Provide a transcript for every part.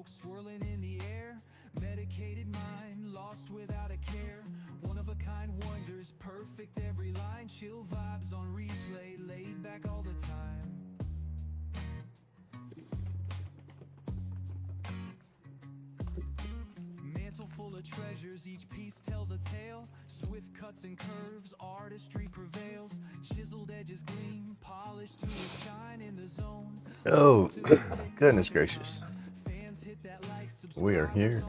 smoke swirling in the air, medicated mind, lost without a care. One of a kind wonders, perfect every line, chill vibes on replay, laid back all the time. Mantle full of treasures, each piece tells a tale. Swift cuts and curves, artistry prevails. Chiseled edges gleam, polished to a shine in the zone. Oh, goodness gracious. We are here.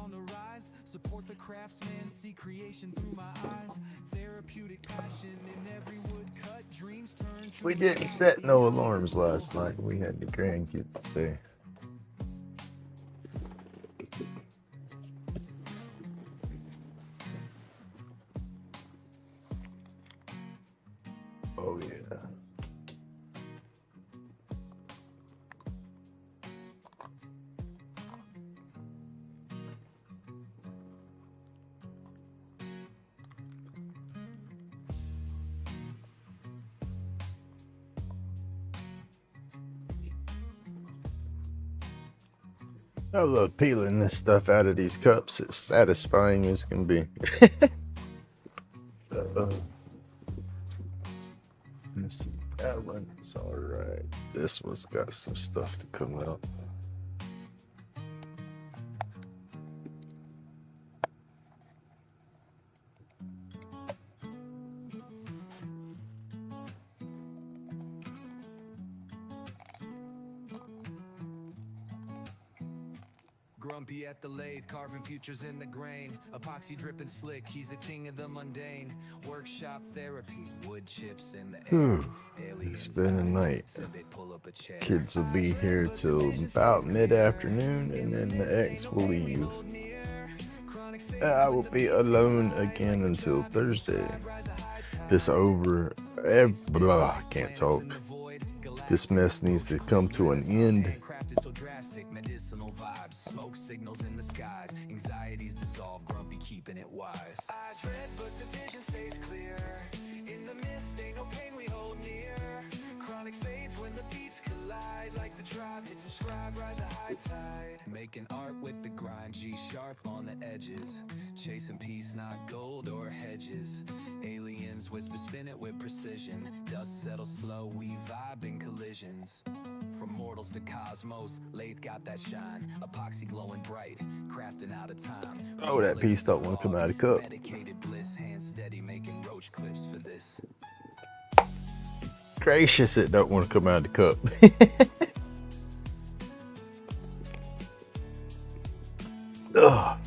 Support the craftsman, see creation through my eyes. Therapeutic passion in every woodcut, dreams turn to. We didn't set no alarms last night. We had the grandkids stay. Oh yeah. I love peeling this stuff out of these cups. It's satisfying as can be. Let's see. That one's alright. This one's got some stuff to come out. Grumpy at the lathe, carving futures in the grain. Epoxy dripping slick, he's the king of the mundane. Workshop therapy, wood chips in the air. It's been a night. Kids will be here till about mid-afternoon, and then the ex will leave. I will be alone again until Thursday. This I can't talk. This mess needs to come to an end. Smoke signals in the skies, anxieties dissolve, grumpy keeping it wise. Eyes red, but the vision stays clear. In the mist, ain't no pain we hold near. Chronic fades when the beats collide. Like the tribe, hit subscribe, ride the high tide. Making art with the grind, G sharp on the edges. Chasing peace, not gold or hedges. Aliens whisper, spin it with precision. Dust settles slow, we vibe in collisions. From mortals to cosmos, lathe got that shine. Epoxy glowing bright, crafting out of time. Oh, that piece don't want to come out of the cup. Medicated bliss, hands steady, making roach clips for this. Gracious, it don't want to come out of the cup. Ugh.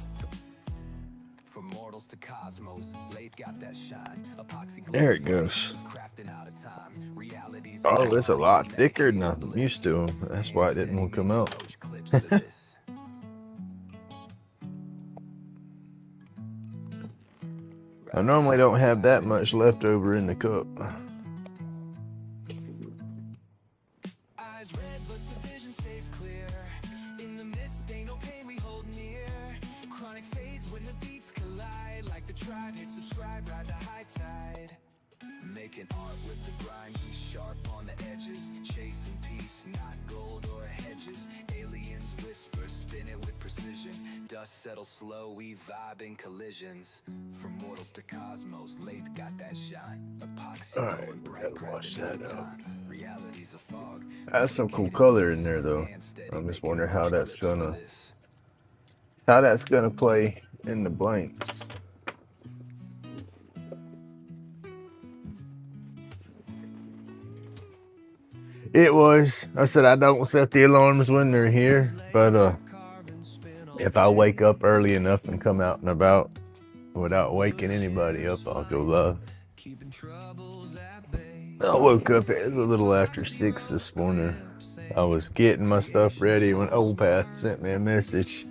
From mortals to cosmos, lathe got that shine. Epoxy There it goes. crafting out of time. Realities. Oh, it's a lot thicker than I'm used to. That's why it didn't want to come out. I normally don't have that much left over in the cup. Eyes red, but the vision stays clear. In the mist, ain't no pain we hold near. Chronic fades when the beats collide. Like the tribe, hit subscribe, ride the high tide. Making art with the grind, be sharp on the edges. Chasing peace, not gold or hedges. Aliens whisper, spin it with precision. Dust settles slow, we vibe in collisions. From mortals to cosmos, lathe got that shine. Epoxy glowing bright, wash that out. Reality's a fog. That's some cool color in there, though. I'm just wondering how that's gonna play in the blanks. It was. I said I don't set the alarms when they're here, but if I wake up early enough and come out and about without waking anybody up, I'll go live. I woke up, it was a little after 6 this morning. I was getting my stuff ready when Old Path sent me a message.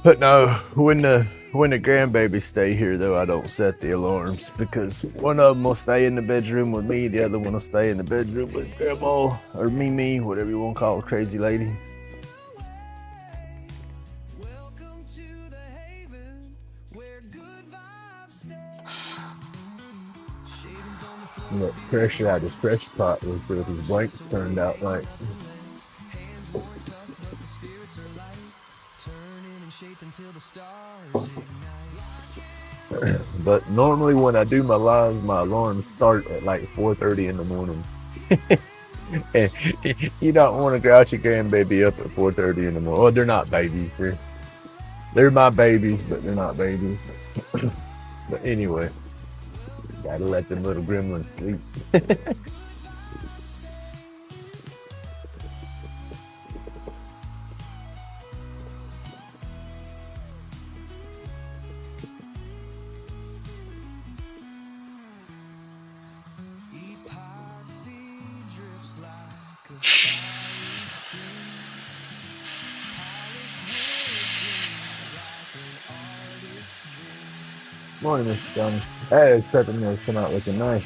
But no, when the grandbabies stay here, though, I don't set the alarms because one of them will stay in the bedroom with me, the other one will stay in the bedroom with Grandma or Mimi, whatever you want to call a crazy lady. What pressure out his pressure pot was what his blanks turned out like. But normally when I do my lives, my alarms start at like 4:30 in the morning. And you don't want to grouch your grandbaby up at 4:30 in the morning. Well, they're not babies. They're my babies, but they're not babies. But anyway, gotta let them little gremlins sleep. Morning, Mr. Jones. Hey, except the meals come out looking nice.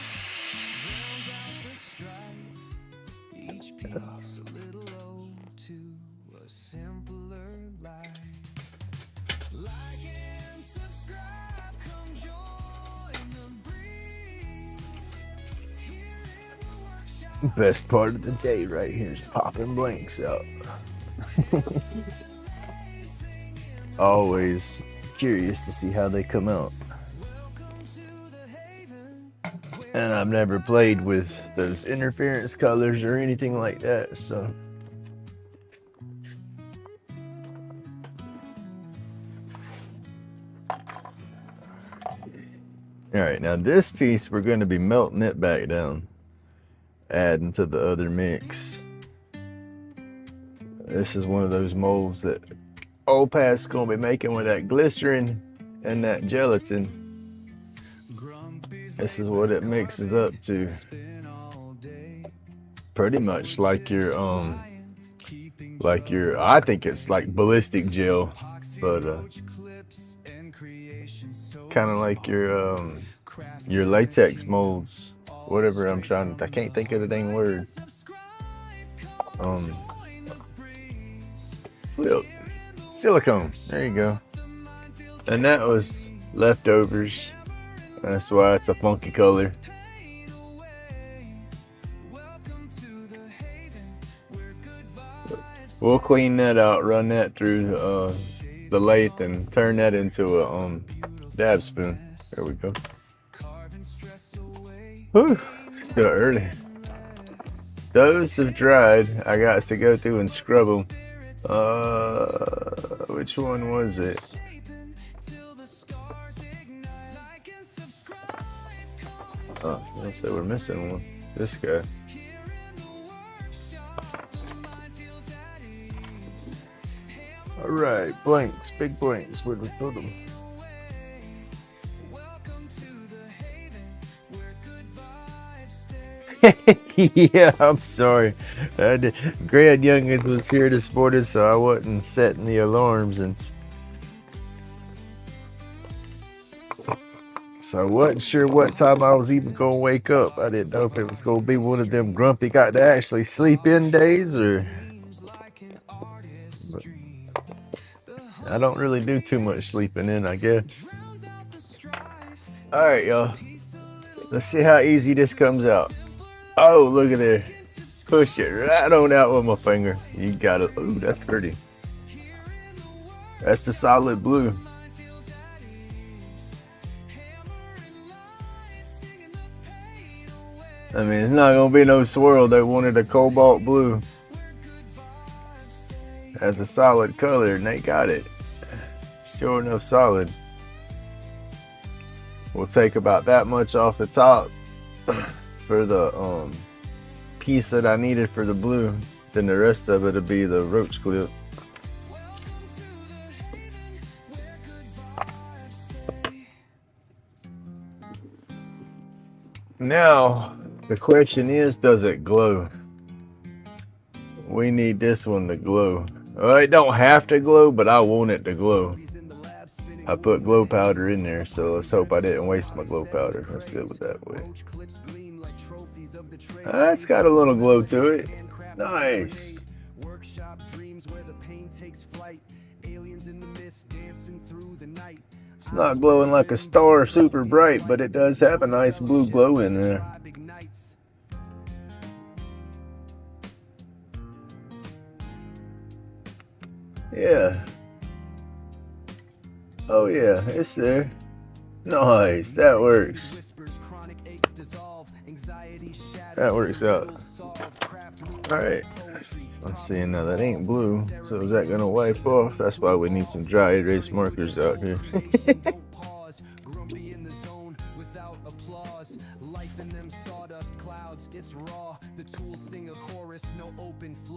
Best part of the day right here is popping blanks out. Always curious to see how they come out. And I've never played with those interference colors or anything like that, so. Alright, now this piece we're going to be melting it back down. Adding to the other mix. This is one of those molds that Old Pat's going to be making with that glycerin and that gelatin. This is what it mixes up to. Pretty much like your I think it's like ballistic gel, but kind of like your latex molds, whatever I can't think of the dang word. Silicone, there you go. And that was leftovers. That's why it's a funky color. We'll clean that out, run that through the lathe, and turn that into a dab spoon. There we go. Whew, still early. Those have dried. I got to go through and scrub them. Which one was it? Oh, I say we're missing one. This guy. All right, blanks, big blanks. Where'd we put them? Yeah, I'm sorry. Grad Youngins was here this morning, so I wasn't setting the alarms, and so I wasn't sure what time I was even gonna wake up. I didn't know if it was gonna be one of them grumpy got to actually sleep in days, or but I don't really do too much sleeping in, I guess. All right, y'all. Let's see how easy this comes out. Oh, look at there. Push it right on out with my finger. You got it. Ooh, that's pretty. That's the solid blue. I mean, it's not going to be no swirl. They wanted a cobalt blue as a solid color, and they got it. Sure enough, solid. We'll take about that much off the top for the piece that I needed for the blue. Then the rest of it will be the roach clip. Now the question is, does it glow? We need this one to glow. Well, it don't have to glow, but I want it to glow. I put glow powder in there, so let's hope I didn't waste my glow powder. Let's do it that way. It's got a little glow to it. Nice. It's not glowing like a star super bright, but it does have a nice blue glow in there. Yeah. Oh yeah, it's there. Nice, that works. That works out. Alright. Let's see, now that ain't blue, so is that gonna wipe off? That's why we need some dry erase markers out here.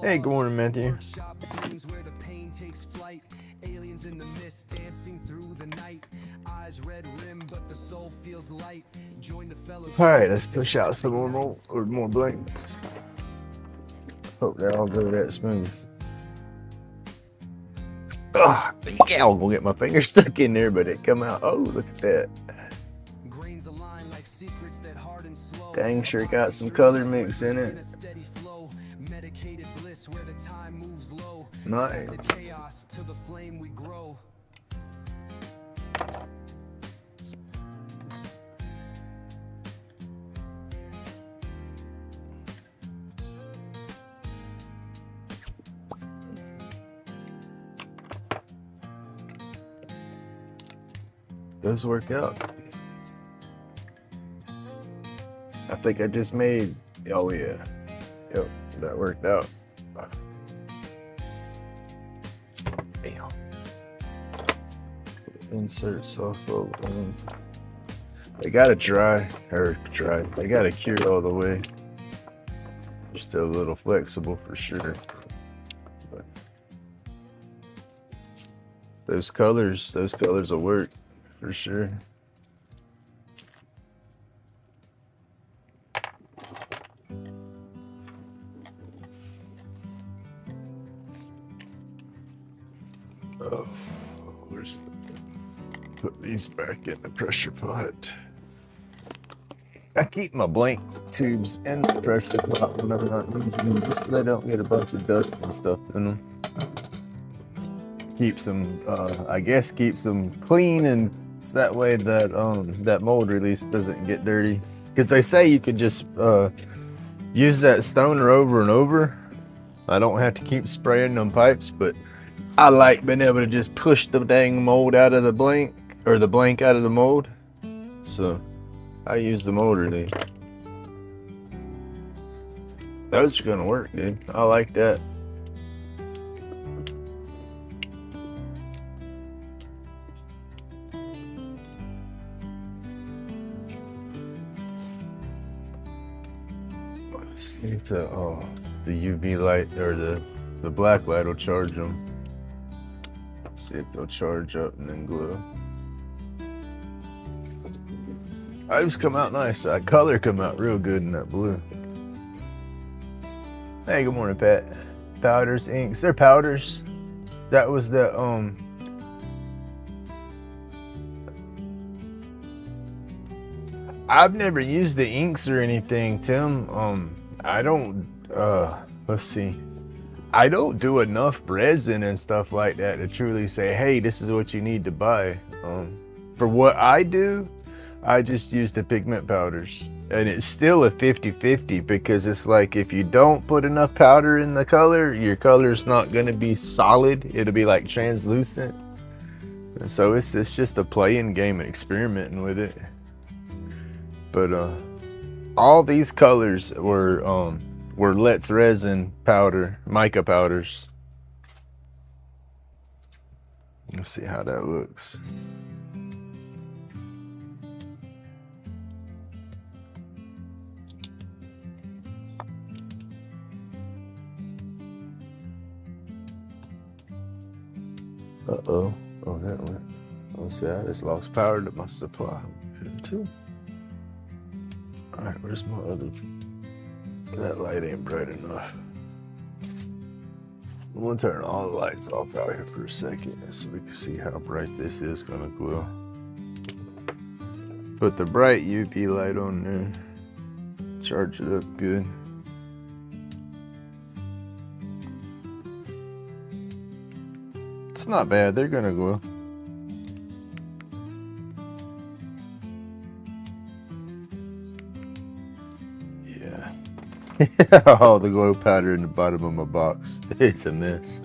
Hey, good morning, Matthew. Alright, let's push out some more blanks. Hope they all go that smooth. Ugh, yeah, I'll go get my finger stuck in there, but it come out. Oh, look at that. Dang sure got some color mix in it. Nice. Those work out. I think I just made, oh yeah, yep, that worked out. Damn. Insert soft roll. They gotta dry. They gotta cure all the way. They're still a little flexible for sure. But those colors will work for sure. Oh, put these back in the pressure pot. I keep my blank tubes in the pressure pot whenever I'm using them, just so they don't get a bunch of dust and stuff in them. Keeps them, I guess, keeps them clean, and it's that way that that mold release doesn't get dirty. Because they say you could just use that stoner over and over. I don't have to keep spraying them pipes, but I like being able to just push the dang mold out of the blank, or the blank out of the mold. So I use the mold release. Those are gonna work, dude. I like that. Let's see if the UV light or the black light will charge them. See if they'll charge up and then glow. Those come out nice. That color come out real good in that blue. Hey, good morning, Pat. Powders, inks. They're powders. That was the I've never used the inks or anything, Tim. I don't let's see. I don't do enough resin and stuff like that to truly say, hey, this is what you need to buy. For what I do, I just use the pigment powders. And it's still a 50-50, because it's like if you don't put enough powder in the color, your color's not gonna be solid. It'll be like translucent. And so it's just a playing game, experimenting with it. But all these colors were Let's Resin powder, mica powders. Let's see how that looks. Uh-oh. Oh, that went. Let's see, I just lost power to my supply here too. All right, where's my other? That light ain't bright enough. I'm gonna turn all the lights off out here for a second so we can see how bright this is gonna glow. Put the bright UV light on there. Charge it up good. It's not bad, they're gonna glow. Yeah. Oh, the glow powder in the bottom of my box. It's a mess.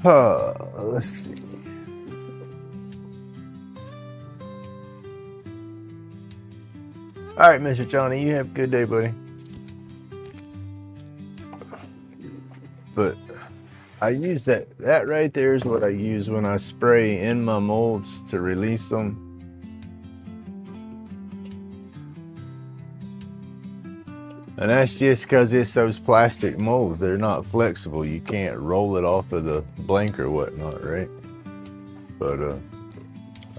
Let's see. All right, Mr. Johnny, you have a good day, buddy. But I use that right there is what I use when I spray in my molds to release them. And that's just because it's those plastic molds. They're not flexible. You can't roll it off of the blank or whatnot, right? But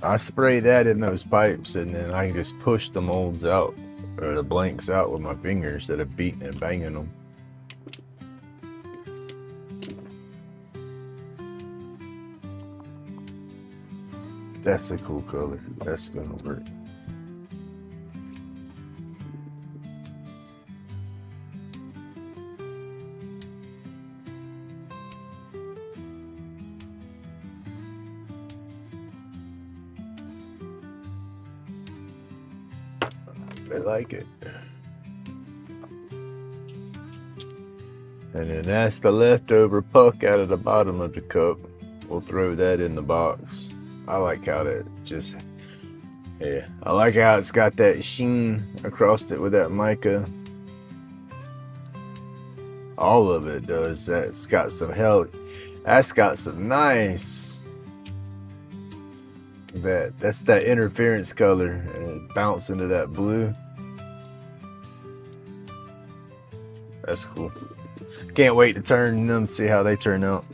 I spray that in those pipes, and then I can just push the molds out, or the blanks out with my fingers instead of beating and banging them. That's a cool color. That's gonna work. I like it. And then that's the leftover puck out of the bottom of the cup. We'll throw that in the box. I like how that just, yeah, I like how it's got that sheen across it with that mica. All of it does. That's got some nice, that's that interference color, and it bounce into that blue. That's cool. Can't wait to turn them, see how they turn out.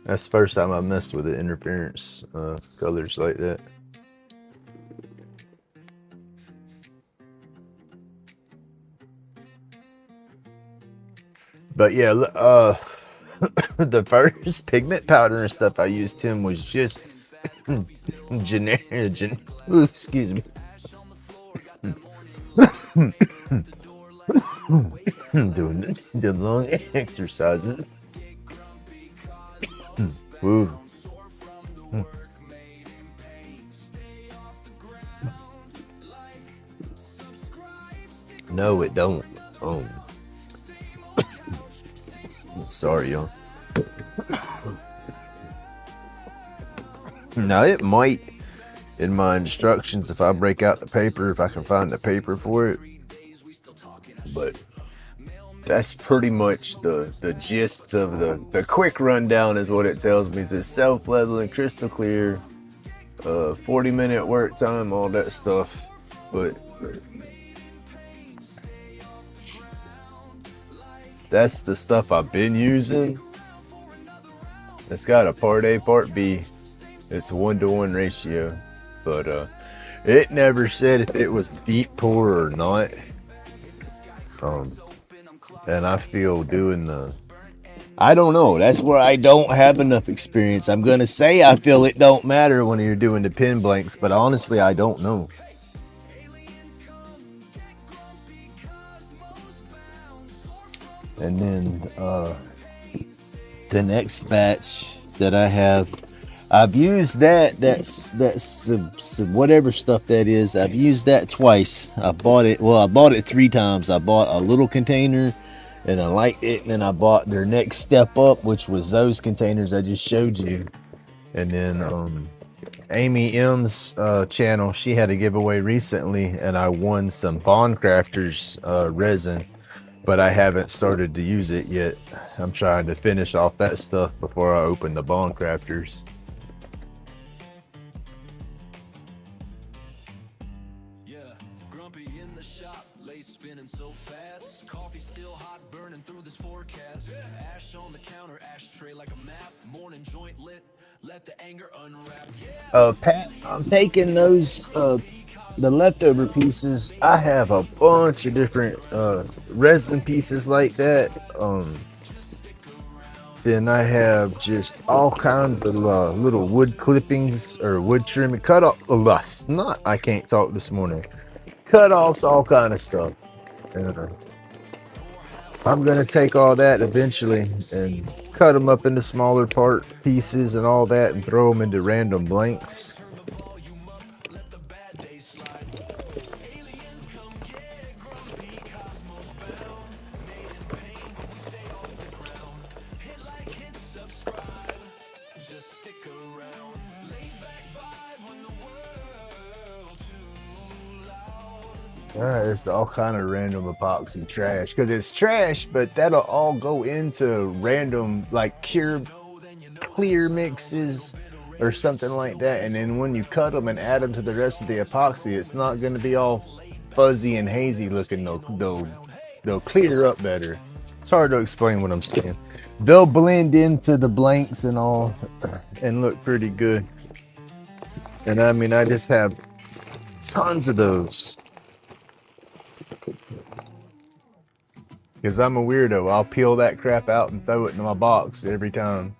That's the first time I messed with the interference colors like that. But yeah, the first pigment powder and stuff I used, Tim, was just generic. Excuse me. Doing the long exercises. Woo. No, it don't. Oh. Sorry, y'all. Now, it might, in my instructions, if I break out the paper, if I can find the paper for it. But that's pretty much the gist of the quick rundown is what it tells me. It's self-leveling, crystal clear, 40-minute work time, all that stuff. But that's the stuff I've been using. It's got a part A, part B. It's a 1-to-1 ratio. But it never said if it was deep pour or not. And I feel doing I don't know. That's where I don't have enough experience. I'm going to say I feel it don't matter when you're doing the pin blanks, but honestly, I don't know. And then the next batch that I have, I've used that's whatever stuff that is. I've used that twice. I bought it 3 times. I bought a little container and I liked it, and then I bought their next step up, which was those containers I just showed you. And then Amy M's channel, she had a giveaway recently, and I won some Bond Crafters resin, but I haven't started to use it yet. I'm trying to finish off that stuff before I open the Bond Crafters. Pat, I'm taking those the leftover pieces. I have a bunch of different resin pieces like that. Then I have just all kinds of little wood clippings or wood trimming, cut off. Not I can't talk this morning. Cut offs, all kind of stuff. And, I'm gonna take all that eventually and cut them up into smaller part pieces and all that, and throw them into random blanks. There's all kind of random epoxy trash because it's trash, but that'll all go into random like clear mixes or something like that. And then when you cut them and add them to the rest of the epoxy, it's not going to be all fuzzy and hazy looking. They'll clear up better. It's hard to explain what I'm saying. They'll blend into the blanks and all and look pretty good. And I mean, I just have tons of those. Because I'm a weirdo. I'll peel that crap out and throw it in my box every time.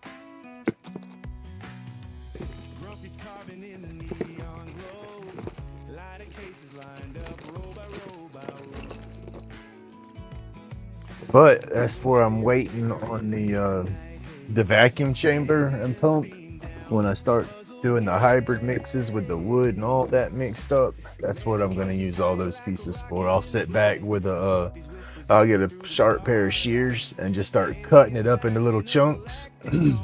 But that's where I'm waiting on the vacuum chamber and pump. When I start doing the hybrid mixes with the wood and all that mixed up, that's what I'm gonna use all those pieces for. I'll sit back with I'll get a sharp pair of shears and just start cutting it up into little chunks and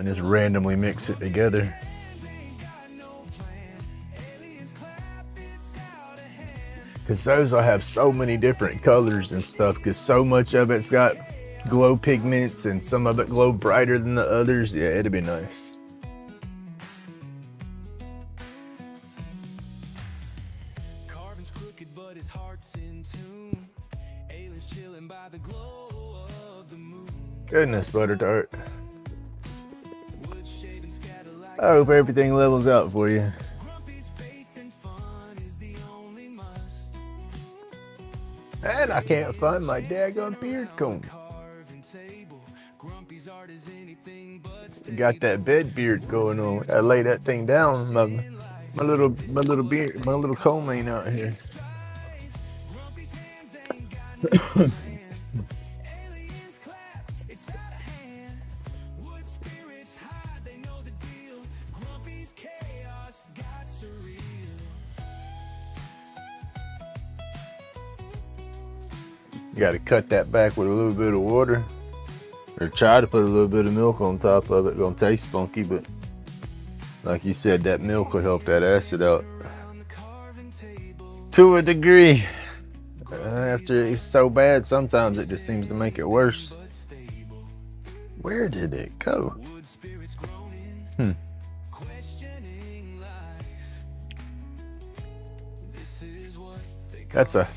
just randomly mix it together. Because those will have so many different colors and stuff, because so much of it's got glow pigments and some of it glow brighter than the others. Yeah, it'd be nice. Goodness, butter tart. I hope everything levels out for you. And I can't find my daggone beard comb. Got that bed beard going on. I lay that thing down. My little beard, my little comb ain't out here. You got to cut that back with a little bit of water, or try to put a little bit of milk on top of it. Gonna taste funky, but like you said, that milk will help that acid out to a degree. After it's so bad, sometimes it just seems to make it worse. Where did it go? That's a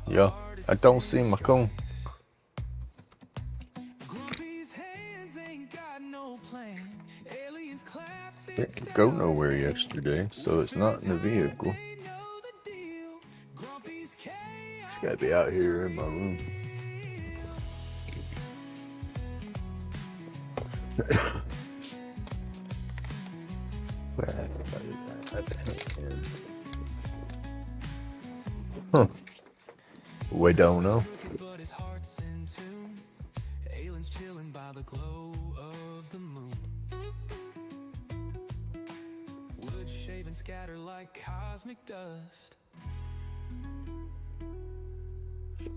y'all. I don't see my comb. It didn't go nowhere yesterday, so it's not in the vehicle. It's gotta be out here in my room. We don't know. Scatter like cosmic dust.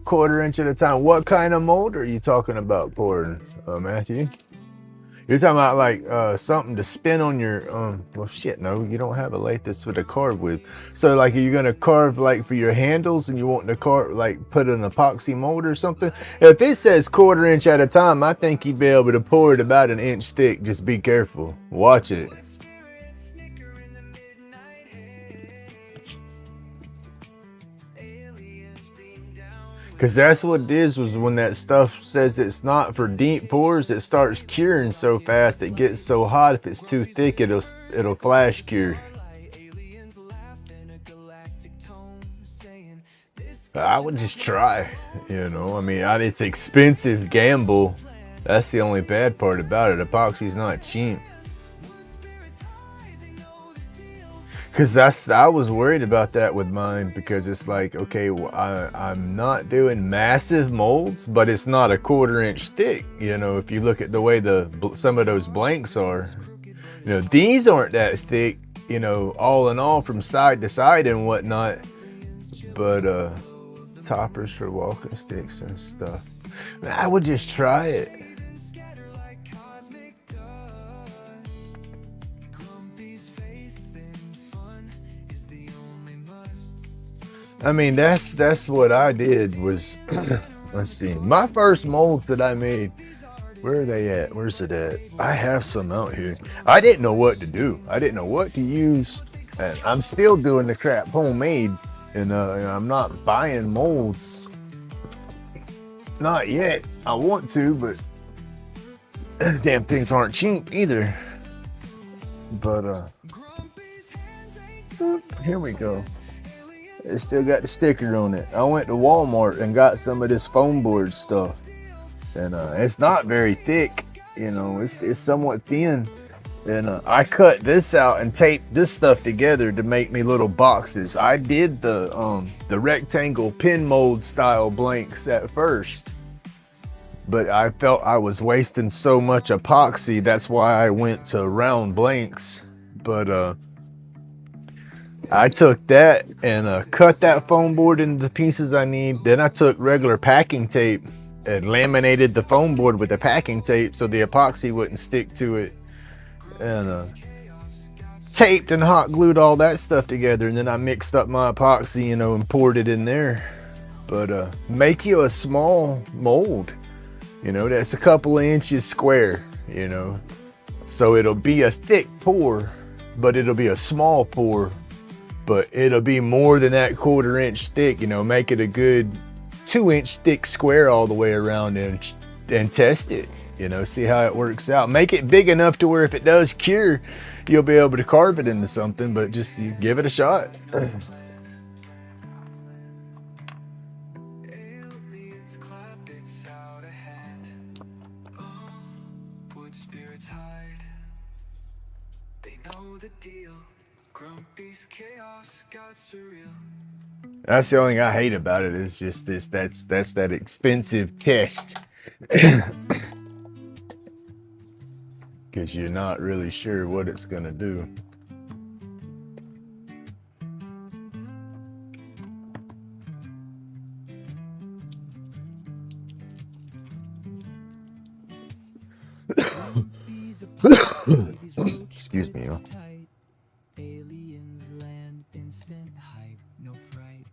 1/4 inch at a time. What kind of mold are you talking about pouring, Matthew? You're talking about like something to spin on your well shit, no, you don't have a lathe that's for to carve with. So like, are you gonna carve like for your handles and you want to carve like put an epoxy mold or something? If it says 1/4 inch at a time, I think you'd be able to pour it about 1 inch thick. Just be careful. Watch it. Because that's what it is, was when that stuff says it's not for deep pours, it starts curing so fast, it gets so hot, if it's too thick, it'll flash cure. I would just try, you know, I mean, it's expensive gamble, That's the only bad part about it. Epoxy's not cheap. Cause I was worried about that with mine, because it's like, okay, well, I'm not doing massive molds, but it's not a 1/4 inch thick. You know, if you look at the way some of those blanks are, you know, these aren't that thick, you know, all in all from side to side and whatnot. But toppers for walking sticks and stuff, I would just try it. I mean, that's what I did was, let's see, my first molds that I made, where are they at? Where's it at? I have some out here. I didn't know what to do. I didn't know what to use. And I'm still doing the crap homemade, and I'm not buying molds. Not yet. I want to, but damn things aren't cheap either. But here we go. It still got the sticker on it. I went to Walmart and got some of this foam board stuff, and it's not very thick. You know, it's somewhat thin. And I cut this out and taped this stuff together to make me little boxes. I did the rectangle pin mold style blanks at first, but I felt I was wasting so much epoxy. That's why I went to round blanks. But I took that and cut that foam board into the pieces I need. Then I took regular packing tape and laminated the foam board with the packing tape so the epoxy wouldn't stick to it. And taped and hot glued all that stuff together, and then I mixed up my epoxy, you know, and poured it in there. But make you a small mold, you know, that's a couple of inches square, you know, so it'll be a thick pour, but it'll be a small pour, but it'll be more than that 1/4 inch thick. You know, make it a good 2-inch thick square all the way around, and test it. You know, see how it works out. Make it big enough to where if it does cure, you'll be able to carve it into something, but just you give it a shot. That's the only thing I hate about it, is just this. That's that expensive test. Because you're not really sure what it's gonna do. Excuse me, y'all. Aliens land, instant hype, no fright.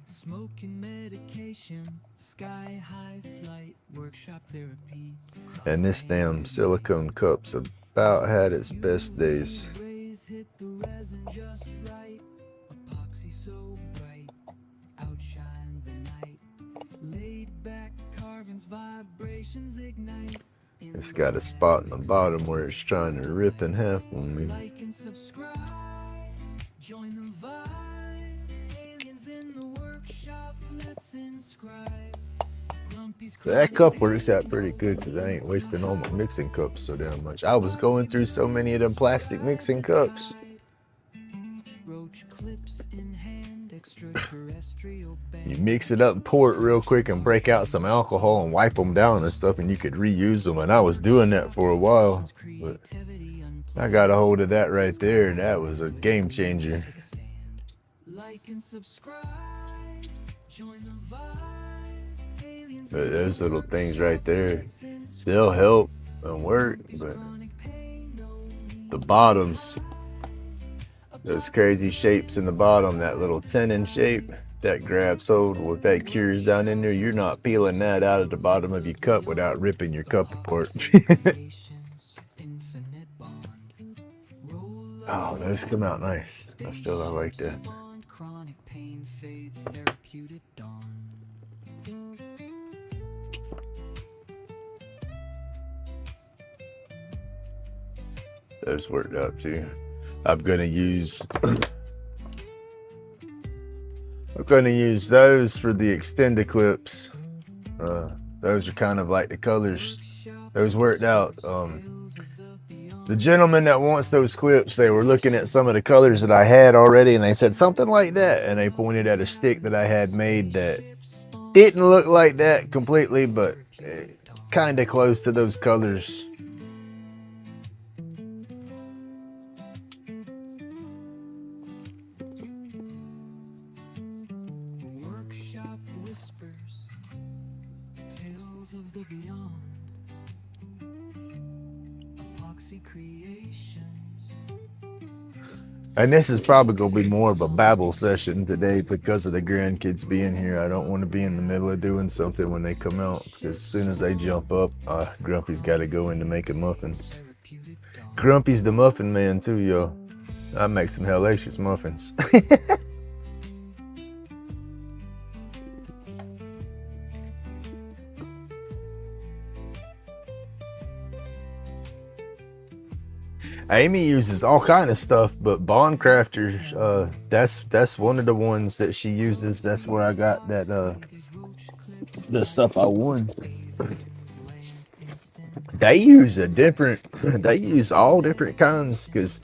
Smoking medication, sky high flight, workshop therapy. And this damn silicone cup's about had its best days. Hit the resin just right. Epoxy so bright, outshine the night. Laid back carvings, vibrations ignite. It's got a spot in the bottom where it's trying to rip in half on me. Like and subscribe, join the vibe. Aliens in the workshop, let's inscribe. That cup works out pretty good because I ain't wasting all my mixing cups so damn much. I was going through so many of them plastic mixing cups. You mix it up and pour it real quick and break out some alcohol and wipe them down and stuff, and you could reuse them. And I was doing that for a while, but I got a hold of that right there, and that was a game changer. But those little things right there, they'll help and work, but the bottoms, those crazy shapes in the bottom, that little tenon shape that grabs hold, with that cures down in there, you're not peeling that out of the bottom of your cup without ripping your cup apart. Oh, those come out nice. I like that. Those worked out too. I'm gonna use those for the extender clips. Those are kind of like the colors Those worked out. The gentleman that wants those clips, they were looking at some of the colors that I had already, and they said something like that, and they pointed at a stick that I had made that didn't look like that completely, but kind of close to those colors. Workshop whispers, tales of the beyond, epoxy creations. And this is probably going to be more of a babble session today because of the grandkids being here. I don't want to be in the middle of doing something when they come out, because as soon as they jump up, Grumpy's got to go into making muffins. Grumpy's the muffin man too, yo. I make some hellacious muffins. Amy uses all kind of stuff, but Bond Crafters, that's one of the ones that she uses. That's where I got that the stuff I won. They use they use all different kinds, because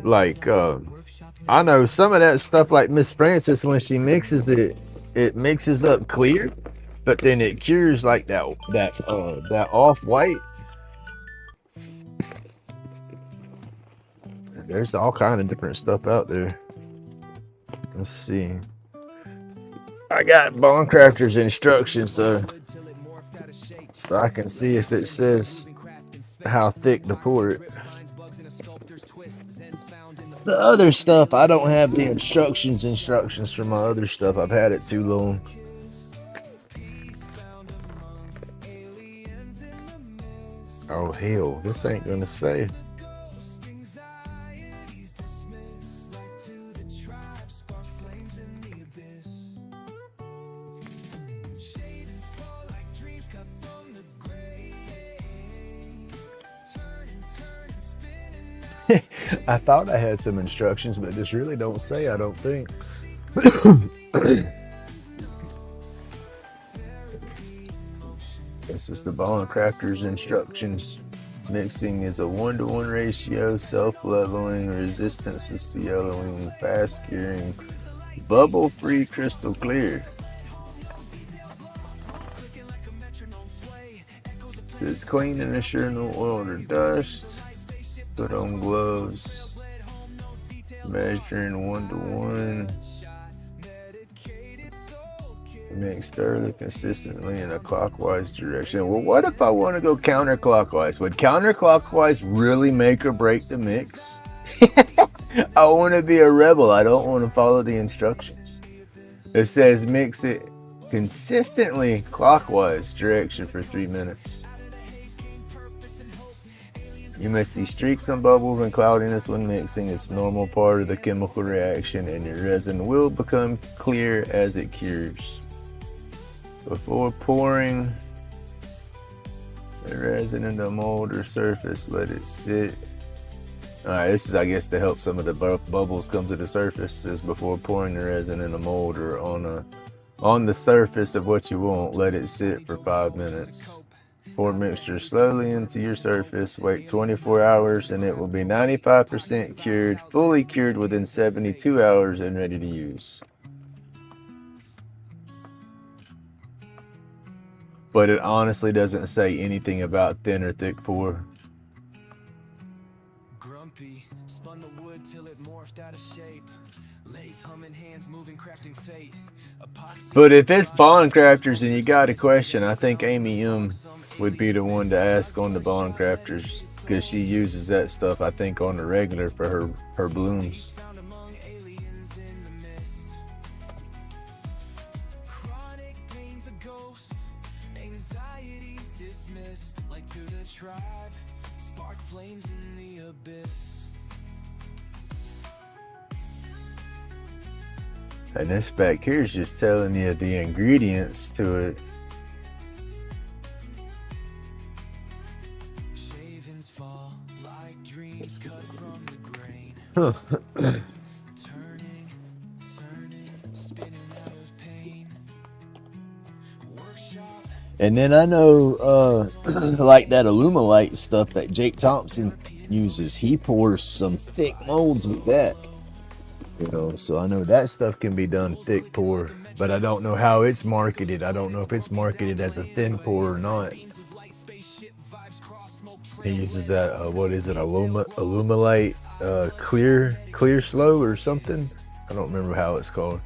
like I know some of that stuff, like Miss Francis, when she mixes it, it mixes up clear, but then it cures like that off-white. There's all kind of different stuff out there. Let's see. I got Bone Crafter's instructions so I can see if it says how thick to pour it. The other stuff, I don't have the instructions for my other stuff. I've had it too long. Oh hell, this ain't gonna say. I thought I had some instructions, but this really don't say, I don't think. This is the Bone Crafter's instructions. Mixing is a 1-to-1 ratio, self-leveling, resistances to yellowing, fast curing, bubble-free, crystal clear. It says clean and ensure no oil or dust. Put on gloves. Measuring 1-to-1. Mix thoroughly consistently in a clockwise direction. Well, what if I want to go counterclockwise? Would counterclockwise really make or break the mix? I want to be a rebel. I don't want to follow the instructions. It says mix it consistently clockwise direction for 3 minutes. You may see streaks and bubbles and cloudiness when mixing. It's a normal part of the chemical reaction, and your resin will become clear as it cures. Before pouring the resin into a mold or surface, let it sit. Alright, this is, I guess, to help some of the bubbles come to the surface. This is before pouring the resin in a mold or on the surface of what you want. Let it sit for 5 minutes. Pour mixture slowly into your surface. Wait 24 hours and it will be 95% cured, fully cured within 72 hours and ready to use. But it honestly doesn't say anything about thin or thick pour. Grumpy spun the wood till it morphed out of shape. Lathe humming, hands moving, crafting fate. But if it's Bond Crafters and you got a question, I think Amy M would be the one to ask on the Bond Crafters, because she uses that stuff, I think, on the regular for her blooms. And this back here is just telling you the ingredients to it. Shavings fall like dreams cut from the grain. Turning, spinning out of pain. Workshop And then I know, like that Alumilite stuff that Jake Thompson uses, he pours some thick molds with that. You know, so I know that stuff can be done thick pour, but I don't know how it's marketed. I don't know if it's marketed as a thin pour or not. He uses that, what is it, Alumilite clear slow or something? I don't remember how it's called.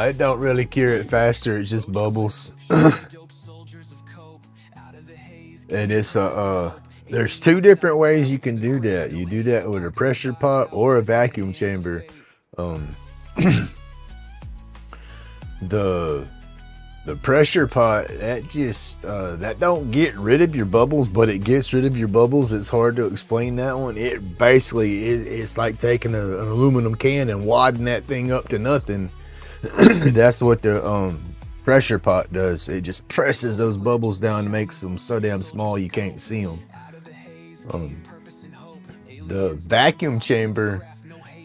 It don't really cure it faster. It just bubbles. And it's there's two different ways you can do that. You do that with a pressure pot or a vacuum chamber. The pressure pot, that just that don't get rid of your bubbles, but it gets rid of your bubbles. It's hard to explain that one. It basically it's like taking an aluminum can and wadding that thing up to nothing. That's what the pressure pot does. It just presses those bubbles down and makes them so damn small you can't see them. The vacuum chamber,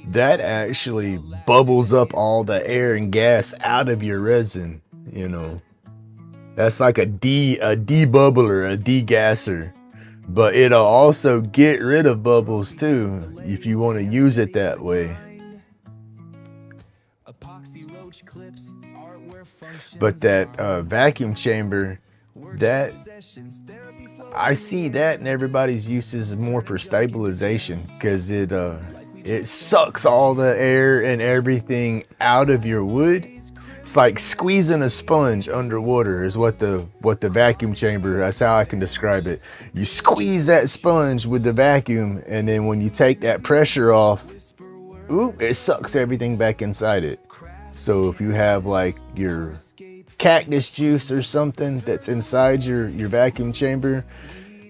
that actually bubbles up all the air and gas out of your resin. You know, that's like a debubbler, a degasser, but it'll also get rid of bubbles too if you want to use it that way. But that vacuum chamber, that I see that in everybody's uses more for stabilization, because it sucks all the air and everything out of your wood. It's like squeezing a sponge underwater is what the vacuum chamber, that's how I can describe it. You squeeze that sponge with the vacuum, and then when you take that pressure off, it sucks everything back inside it. So if you have like your cactus juice or something that's inside your vacuum chamber,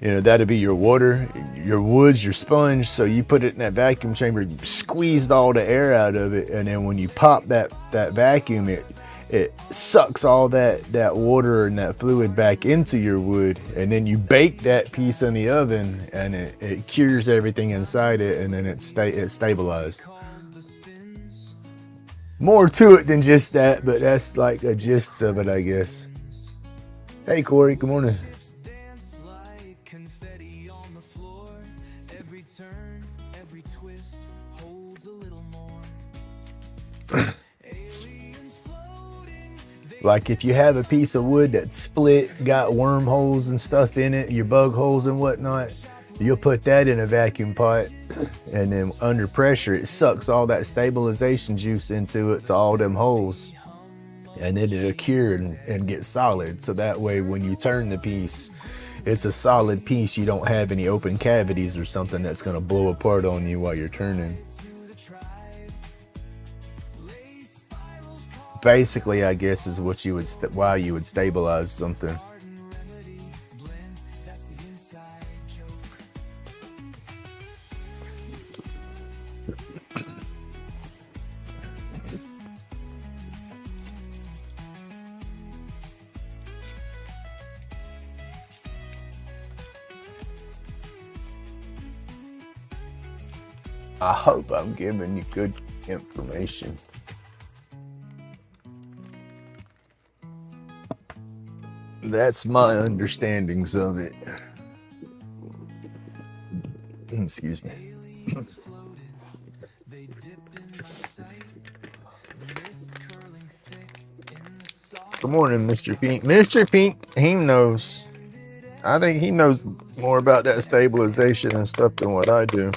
you know, that'd be your water, your woods, your sponge. So you put it in that vacuum chamber, you squeezed all the air out of it, and then when you pop that vacuum, it sucks all that water and that fluid back into your wood, and then you bake that piece in the oven, and it cures everything inside it, and then it's stabilized. More to it than just that, but that's like a gist of it, I guess. Hey Corey, good morning. Like if you have a piece of wood that's split, got wormholes and stuff in it, your bug holes and whatnot, you'll put that in a vacuum pot, and then under pressure it sucks all that stabilization juice into it, to all them holes, and then it'll cure and get solid. So that way when you turn the piece, it's a solid piece. You don't have any open cavities or something that's going to blow apart on you while you're turning. Basically, I guess is what you would why you would stabilize something. I hope I'm giving you good information. That's my understandings of it. Excuse me. Good morning, Mr. Pink. Mr. Pink, he knows. I think he knows more about that stabilization and stuff than what I do.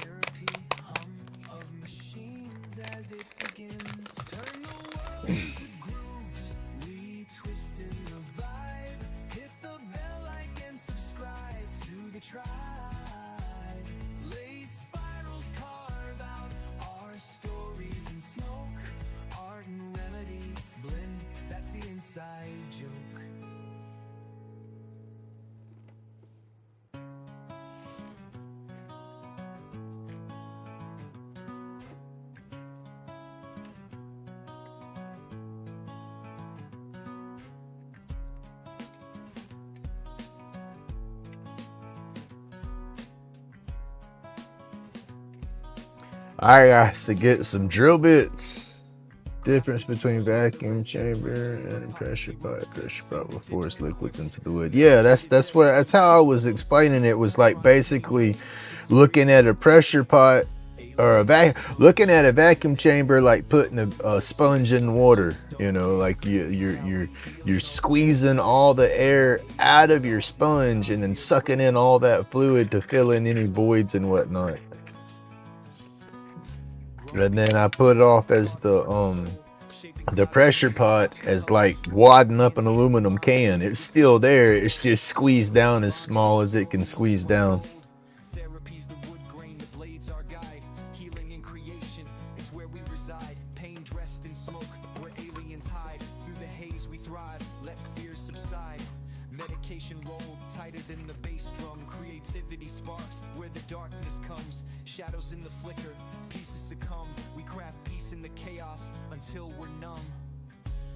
I got to get some drill bits. Difference between vacuum chamber and pressure pot. Pressure pot will force liquids into the wood. Yeah, that's how I was explaining it. Was like basically looking at a pressure pot or looking at a vacuum chamber, like putting a sponge in water. You know, like you're squeezing all the air out of your sponge and then sucking in all that fluid to fill in any voids and whatnot. And then I put it off as the pressure pot as like wadding up an aluminum can. It's still there. It's just squeezed down as small as it can squeeze down. Therapy's the wood grain, the blades our guide. Healing and creation is where we reside. Pain dressed in smoke, where aliens hide. Through the haze we thrive, let fears subside. Medication rolled tighter than the bass drum. Creativity sparks where the darkness comes. Shadows in the flicker, pieces succumb. We craft peace in the chaos until we're numb.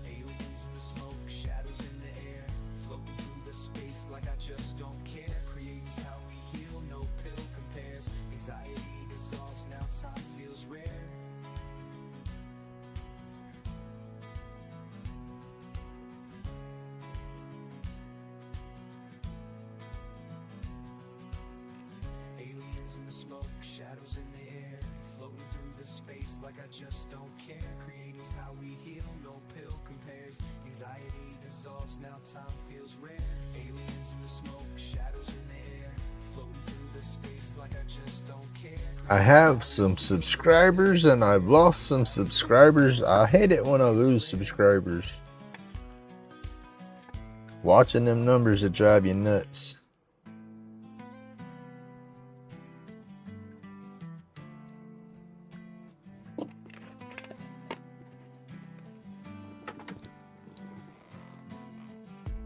Aliens in the smoke, shadows in the air, floating through the space like I just don't care. Creating's how we heal, no pill compares. Anxiety dissolves, now time feels rare. Aliens in the smoke, shadows in the air, floating through the space like I just don't care. Creating's how we heal, no pill compares. Anxiety dissolves, now time feels rare. Aliens in the smoke, shadows in the air, floating through the space like I just don't care. I have some subscribers and I've lost some subscribers. I hate it when I lose subscribers. Watching them numbers that drive you nuts.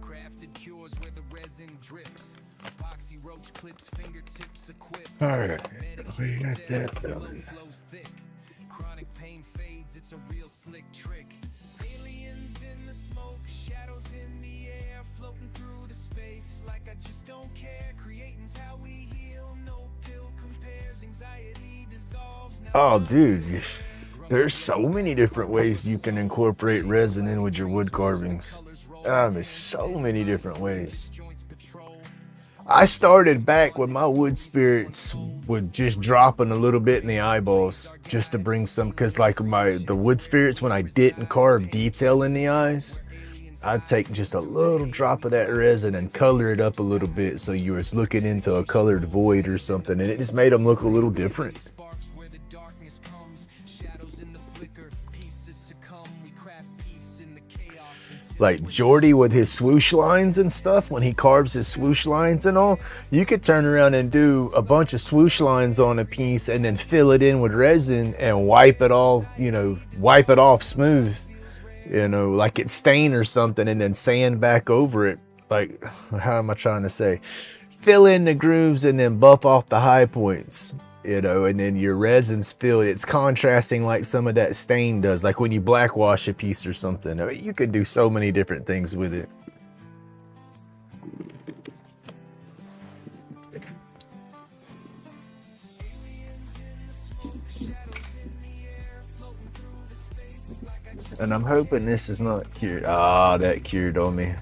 Crafted cures where the resin drips. Epoxy roach clips, fingertips equipped. Alright, we got that done. Flows thick. Chronic pain fades, it's a real slick trick. Aliens in the smoke, shadows in the air, floating through the space like I just don't care. Creating's how we heal, no pill compares. Anxiety dissolves. Oh, dude, there's so many different ways you can incorporate resin in with your wood carvings. There's so many different ways. I started back with my wood spirits with just dropping a little bit in the eyeballs just to bring some, because like the wood spirits, when I didn't carve detail in the eyes, I'd take just a little drop of that resin and color it up a little bit so you was looking into a colored void or something, and it just made them look a little different. Like Jordy with his swoosh lines and stuff, when he carves his swoosh lines and all, you could turn around and do a bunch of swoosh lines on a piece and then fill it in with resin and wipe it all, wipe it off smooth, like it's stained or something, and then sand back over it. Like, how am I trying to say? Fill in the grooves and then buff off the high points. And then your resin's filled. It's contrasting like some of that stain does, like when you black wash a piece or something. I mean, you could do so many different things with it. And I'm hoping this is not cured. Ah, that cured on me.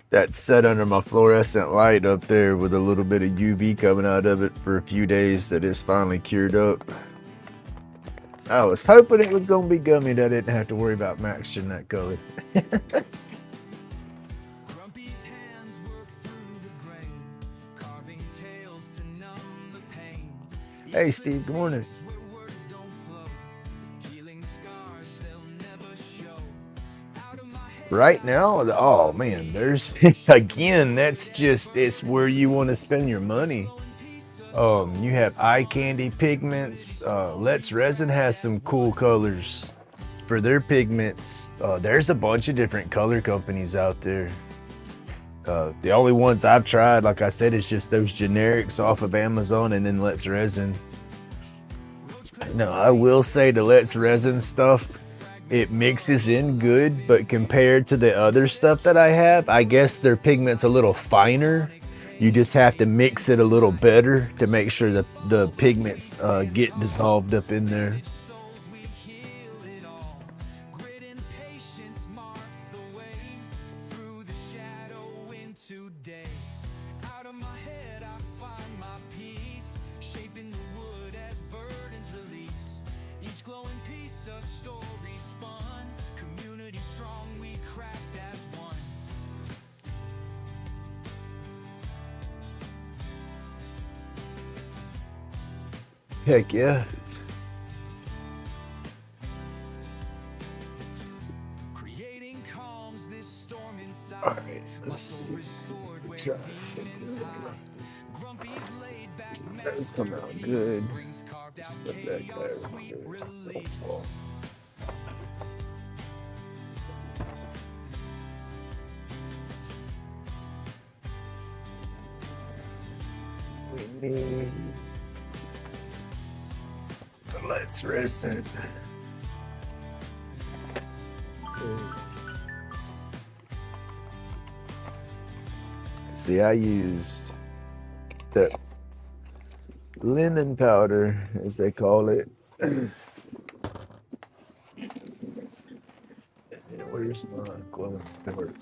That's set under my fluorescent light up there with a little bit of UV coming out of it for a few days that it's finally cured up. I was hoping it was going to be gummy that I didn't have to worry about matching that color. Hey Steve, good morning. Right now, oh man, there's again, it's where you want to spend your money. You have eye candy pigments. Let's Resin has some cool colors for their pigments. There's a bunch of different color companies out there. The only ones I've tried, like I said, is just those generics off of Amazon and then Let's Resin. Now, I will say the Let's Resin stuff it mixes in good, but compared to the other stuff that I have, I guess their pigment's a little finer. You just have to mix it a little better to make sure that the pigments get dissolved up in there. Heck yeah. All right, let's see. That's coming out good. Let's put that guy right here. Don't fall. We need the lights resin. See, I used that lemon powder, as they call it. Where's my glowing powder?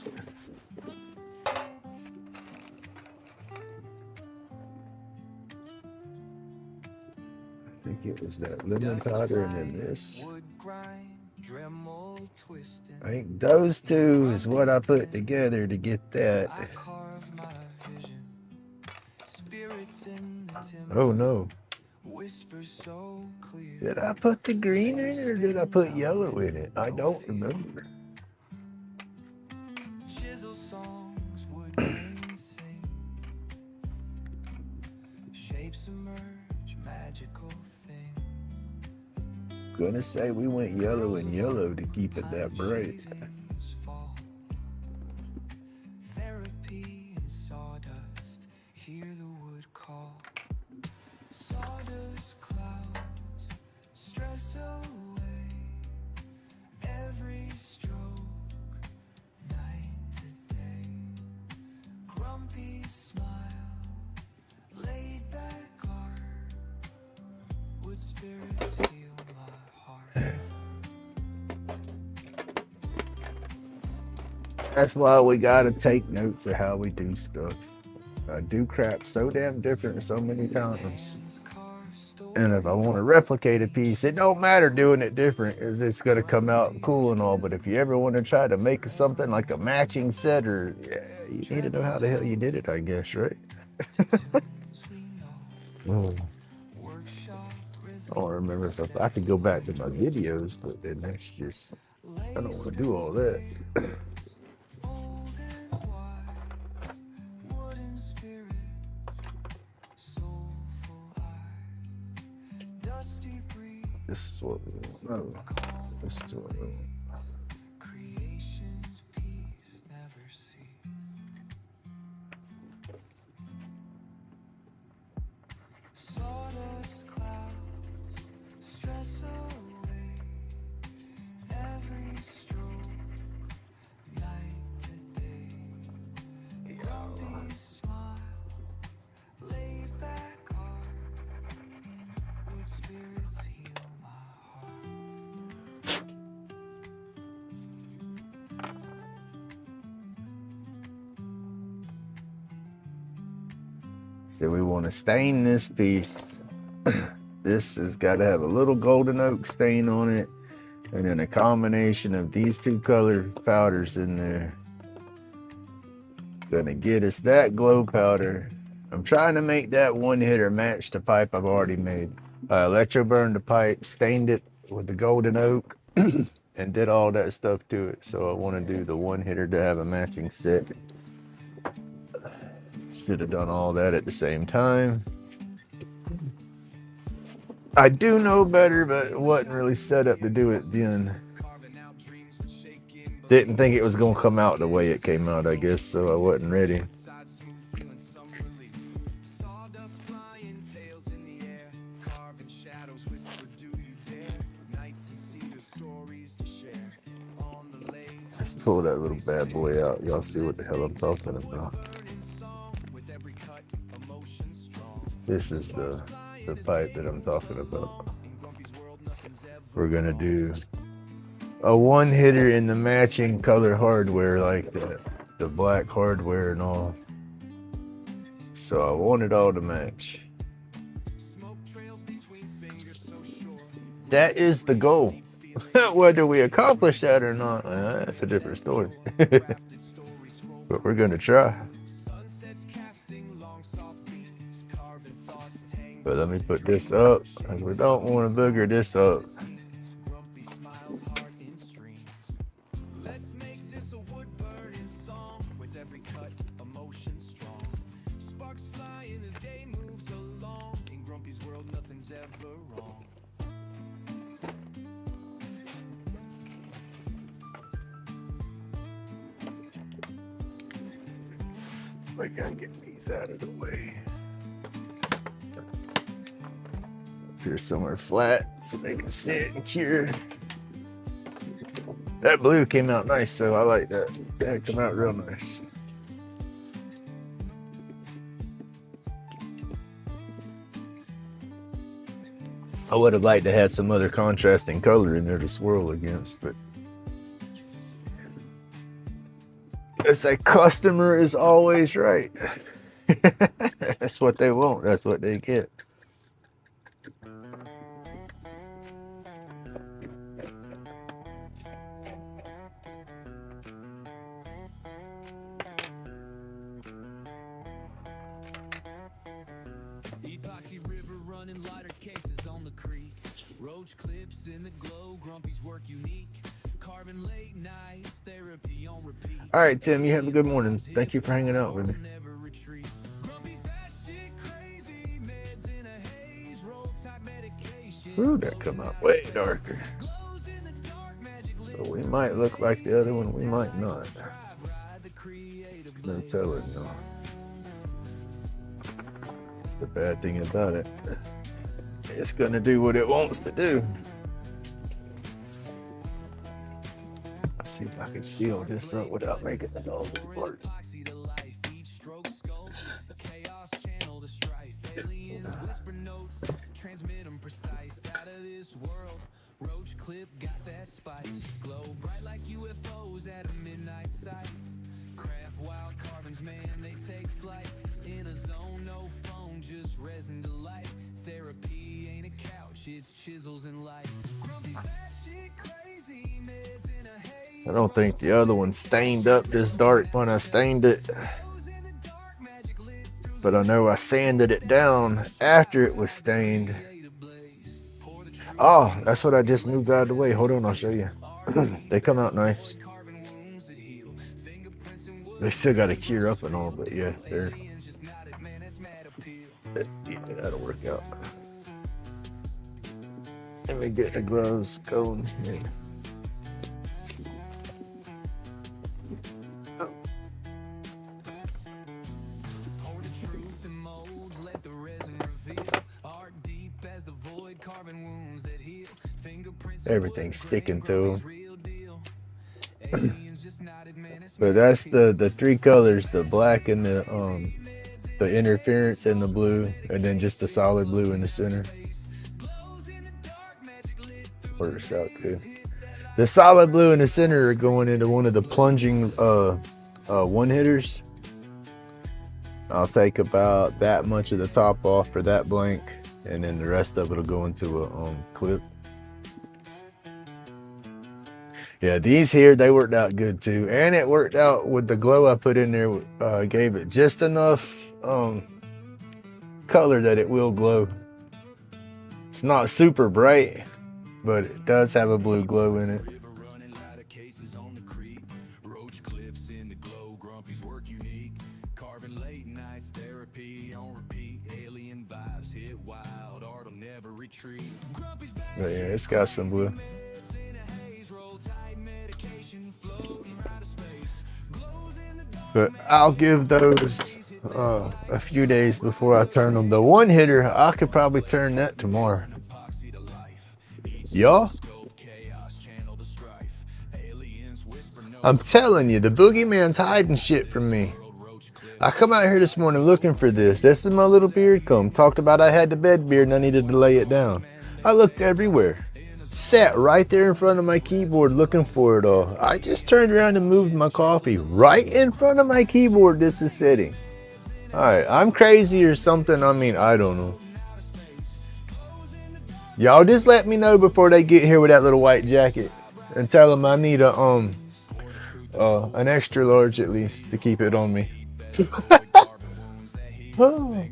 I think it was that lemon powder and then this. I think those two is what I put together to get that. Oh no. Did I put the green in it or did I put yellow in it? I don't remember. Gonna say we went yellow and yellow to keep it that bright. That's why we gotta take notes of how we do stuff. I do crap so damn different so many times. And if I want to replicate a piece, it don't matter doing it different. It's gonna come out cool and all. But if you ever want to try to make something like a matching set, or you need to know how the hell you did it, I guess, right? I don't remember if I could go back to my videos, but then that's just, I don't want to do all that. This is what we want. No, this is what we want. So we want to stain this piece. This has got to have a little golden oak stain on it, and then a combination of these two color powders in there. It's gonna get us that glow powder. I'm trying to make that one hitter match the pipe I've already made. I electro burned the pipe, stained it with the golden oak, and did all that stuff to it. So I want to do the one hitter to have a matching set. Should have done all that at the same time. I do know better, but it wasn't really set up to do it then. Didn't think it was going to come out the way it came out, I guess, so I wasn't ready. Let's pull that little bad boy out. Y'all see what the hell I'm talking about. This is the pipe that I'm talking about. We're gonna do a one hitter in the matching color hardware, like the black hardware and all. So I want it all to match. That is the goal. Whether we accomplish that or not, that's a different story. But we're gonna try. But let me put this up, because we don't want to booger this up. I gotta get these out of the way. Up here somewhere flat so they can sit and cure. That blue came out nice, so I like that. That came out real nice. I would have liked to have some other contrasting color in there to swirl against, but it's a customer is always right. That's what they want. That's what they get. Epoxy river running lighter cases on the creek. Roach clips in the glow. Grumpy's work unique. Carving late nights. Therapy on repeat. All right, Tim, you have a good morning. Thank you for hanging out with me. Ooh, that come out way darker. So we might look like the other one, we might not. No telling, no. That's the bad thing about it. It's gonna do what it wants to do. Let's see if I can seal this up without making the nose blurt. Transmit them precise out of this world. Roach clip got that spice. Glow bright like UFOs at a midnight sight. Craft wild carvings, man, they take flight. In a zone, no phone, just resin delight. Therapy ain't a couch, it's chisels and light. Grumpy's that shit crazy, meds in a haze. I don't think the other one stained up this dark when I stained it. But I know I sanded it down after it was stained. Oh, that's what I just moved out of the way. Hold on, I'll show you. They come out nice. They still got to cure up and all, but yeah, that'll work out. Let me get the gloves going here. Everything's sticking to them. But that's the three colors: the black and the interference and the blue, and then just the solid blue in the center. Works out good. The solid blue in the center are going into one of the plunging one hitters. I'll take about that much of the top off for that blank, and then the rest of it will go into a clip. Yeah, these here, they worked out good too. And it worked out with the glow I put in there, gave it just enough color that it will glow. It's not super bright, but it does have a blue glow in it. But yeah, it's got some blue. But I'll give those a few days before I turn them. The one hitter, I could probably turn that tomorrow. Y'all? I'm telling you, the boogeyman's hiding shit from me. I come out here this morning looking for this. This is my little beard comb. Talked about I had the bed beard and I needed to lay it down. I looked everywhere. Sat right there in front of my keyboard looking for it all. I just turned around and moved my coffee right in front of my keyboard. This is sitting. Alright, I'm crazy or something. I mean, I don't know. Y'all just let me know before they get here with that little white jacket. And tell them I need an extra large at least to keep it on me. Oh.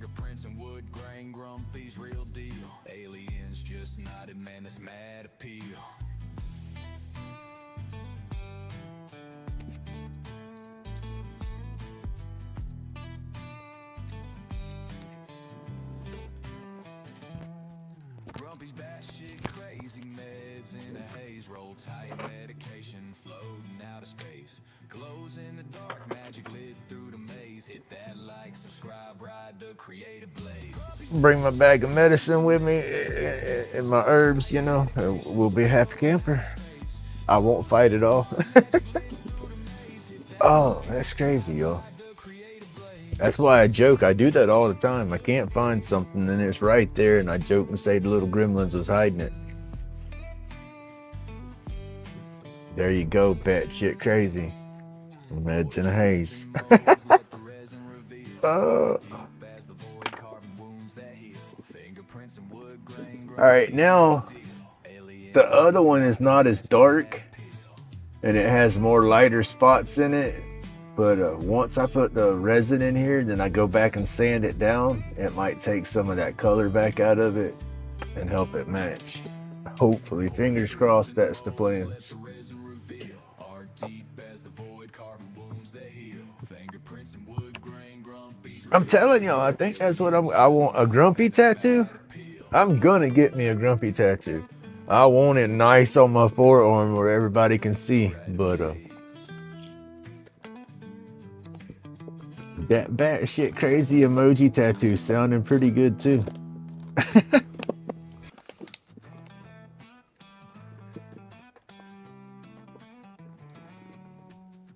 Grumpy's batshit crazy meds in a haze, roll tight medication floating out of space. Glows in the dark, magic lit through the maze. Hit that like, subscribe, ride the creative blaze. Bring my bag of medicine with me and my herbs, you know. We'll be a happy camper. I won't fight it all. Oh, that's crazy, y'all. That's why I joke. I do that all the time. I can't find something and it's right there, and I joke and say the little gremlins was hiding it. There you go, batshit crazy. Meds in a haze. Oh. Alright, now the other one is not as dark and it has more lighter spots in it. But once I put the resin in here, then I go back and sand it down. It might take some of that color back out of it and help it match. Hopefully, fingers crossed, that's the plans. I'm telling y'all, I think that's what I want. A grumpy tattoo? I'm gonna get me a grumpy tattoo. I want it nice on my forearm where everybody can see, but that batshit crazy emoji tattoo sounding pretty good too.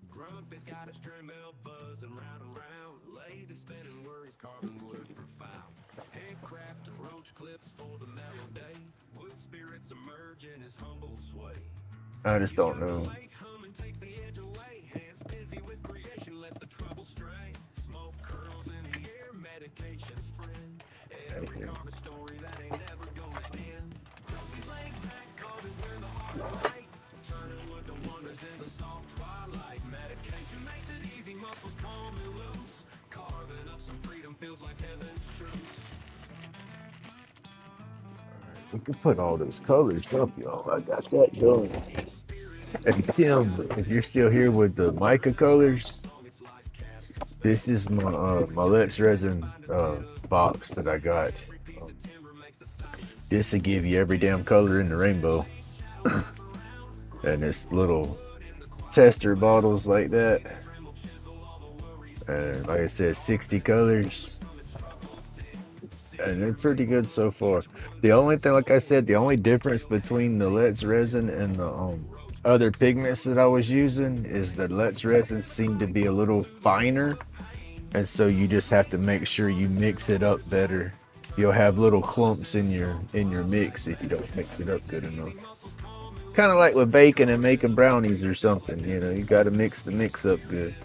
Grumpy's got a string bell buzzing round and round, lathe spinning worries carving wood profound. Handcraft and roach clips for the mellow day, wood spirits emerge in his humble sway. I just don't know. Humming takes the edge away, hands busy with creation, let the trouble stray. Smoke curls in the air, medication's friend. Every carve a story that ain't never gonna end. Grumpy's laid back, cause it's where the heart is light, turning wood to wonders in the soft twilight. Medication makes it easy, muscles calm and loose, carving up some freedom feels like heaven's truth. We can put all those colors up, y'all. I got that going. And Tim, if you're still here with the mica colors, this is my my Let's Resin box that I got. This will give you every damn color in the rainbow. And it's little tester bottles like that. And like I said, 60 colors. And they're pretty good so far. The only thing, like I said, the only difference between the Let's Resin and the other pigments that I was using is that Let's Resin seemed to be a little finer, and so you just have to make sure you mix it up better. You'll have little clumps in your mix if you don't mix it up good enough. Kind of like with baking and making brownies or something, you know, you got to mix the mix up good.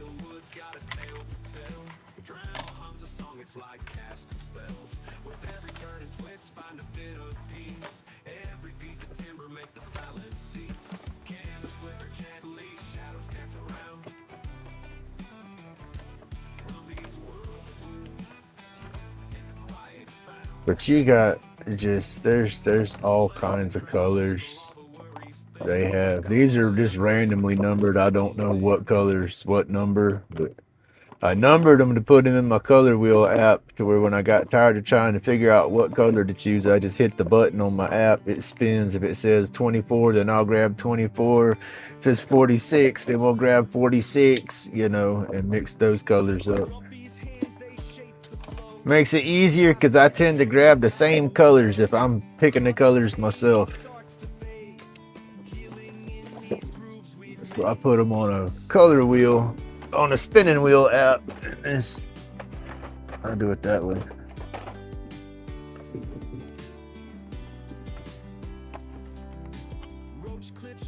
But you got just there's all kinds of colors they have. These are just randomly numbered. I don't know what colors, what number, but I numbered them to put them in my color wheel app to where when I got tired of trying to figure out what color to choose, I just hit the button on my app. It spins. If it says 24, then I'll grab 24. If it's 46, then we'll grab 46, you know, and mix those colors up. Makes it easier because I tend to grab the same colors if I'm picking the colors myself. So I put them on a color wheel, on a spinning wheel app. I'll do it that way.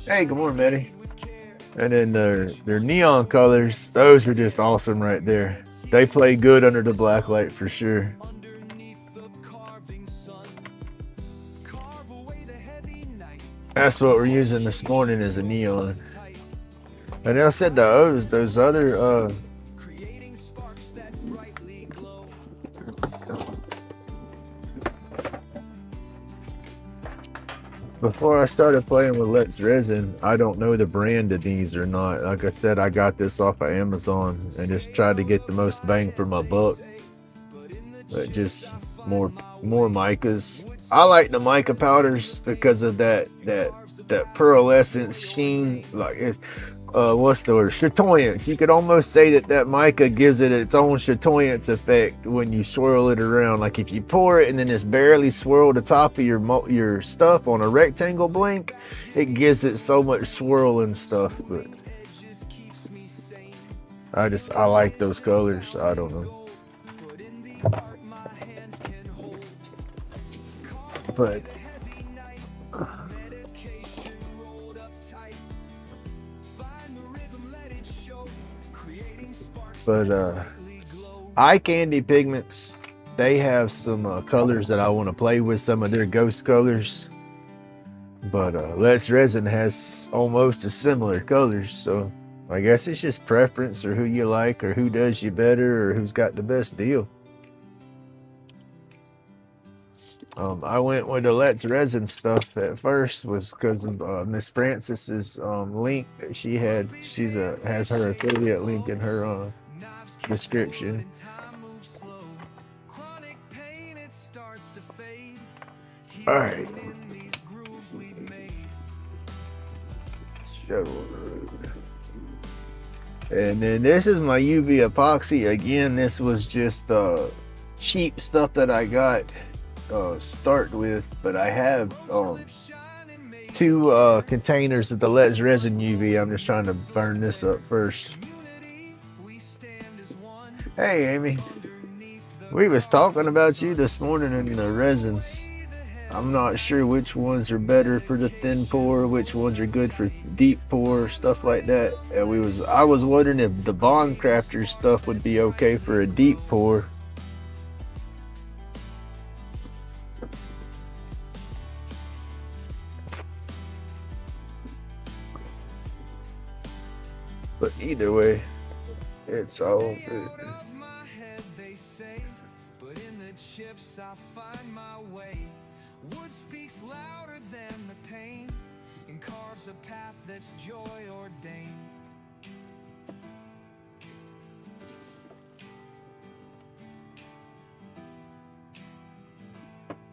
Hey, good morning, Maddie. And then their neon colors, those are just awesome right there. They play good under the black light for sure. That's what we're using this morning as a neon. And I said those other before I started playing with Let's Resin, I don't know the brand of these or not. Like I said, I got this off of Amazon and just tried to get the most bang for my buck. But just more micas. I like the mica powders because of that pearlescent sheen. Like what's the word? Chatoyance. You could almost say that mica gives it its own chatoyance effect when you swirl it around. Like if you pour it and then just barely swirl the top of your stuff on a rectangle blink, it gives it so much swirl and stuff. But I like those colors. I don't know. But eye candy pigments, they have some colors that I want to play with, some of their ghost colors. But Let's Resin has almost a similar colors, so I guess it's just preference or who you like or who does you better or who's got the best deal. I went with the Let's Resin stuff at first was because of Miss Francis's link that she had. Has her affiliate link in her description. All right. And then this is my UV epoxy. Again, this was just cheap stuff that I got start with, but I have 2 containers of the Let's Resin UV. I'm just trying to burn this up first. Hey Amy, we was talking about you this morning in the resins. I'm not sure which ones are better for the thin pour, which ones are good for deep pour, stuff like that. And I was wondering if the Bond Crafter stuff would be okay for a deep pour. But either way, it's all good. Wood speaks louder than the pain and carves a path that's joy ordained.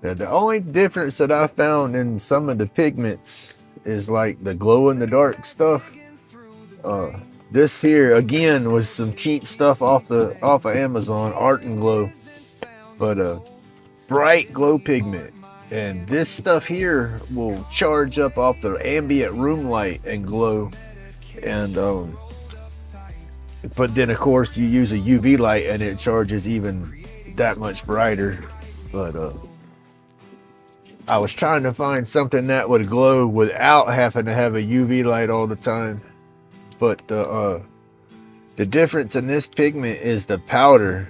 Now, the only difference that I found in some of the pigments is like the glow in the dark stuff. This here again was some cheap stuff off of Amazon, Art and Glow, but bright glow pigment. And this stuff here will charge up off the ambient room light and glow. And but then of course you use a UV light and it charges even that much brighter. But I was trying to find something that would glow without having to have a UV light all the time. But the difference in this pigment is the powder.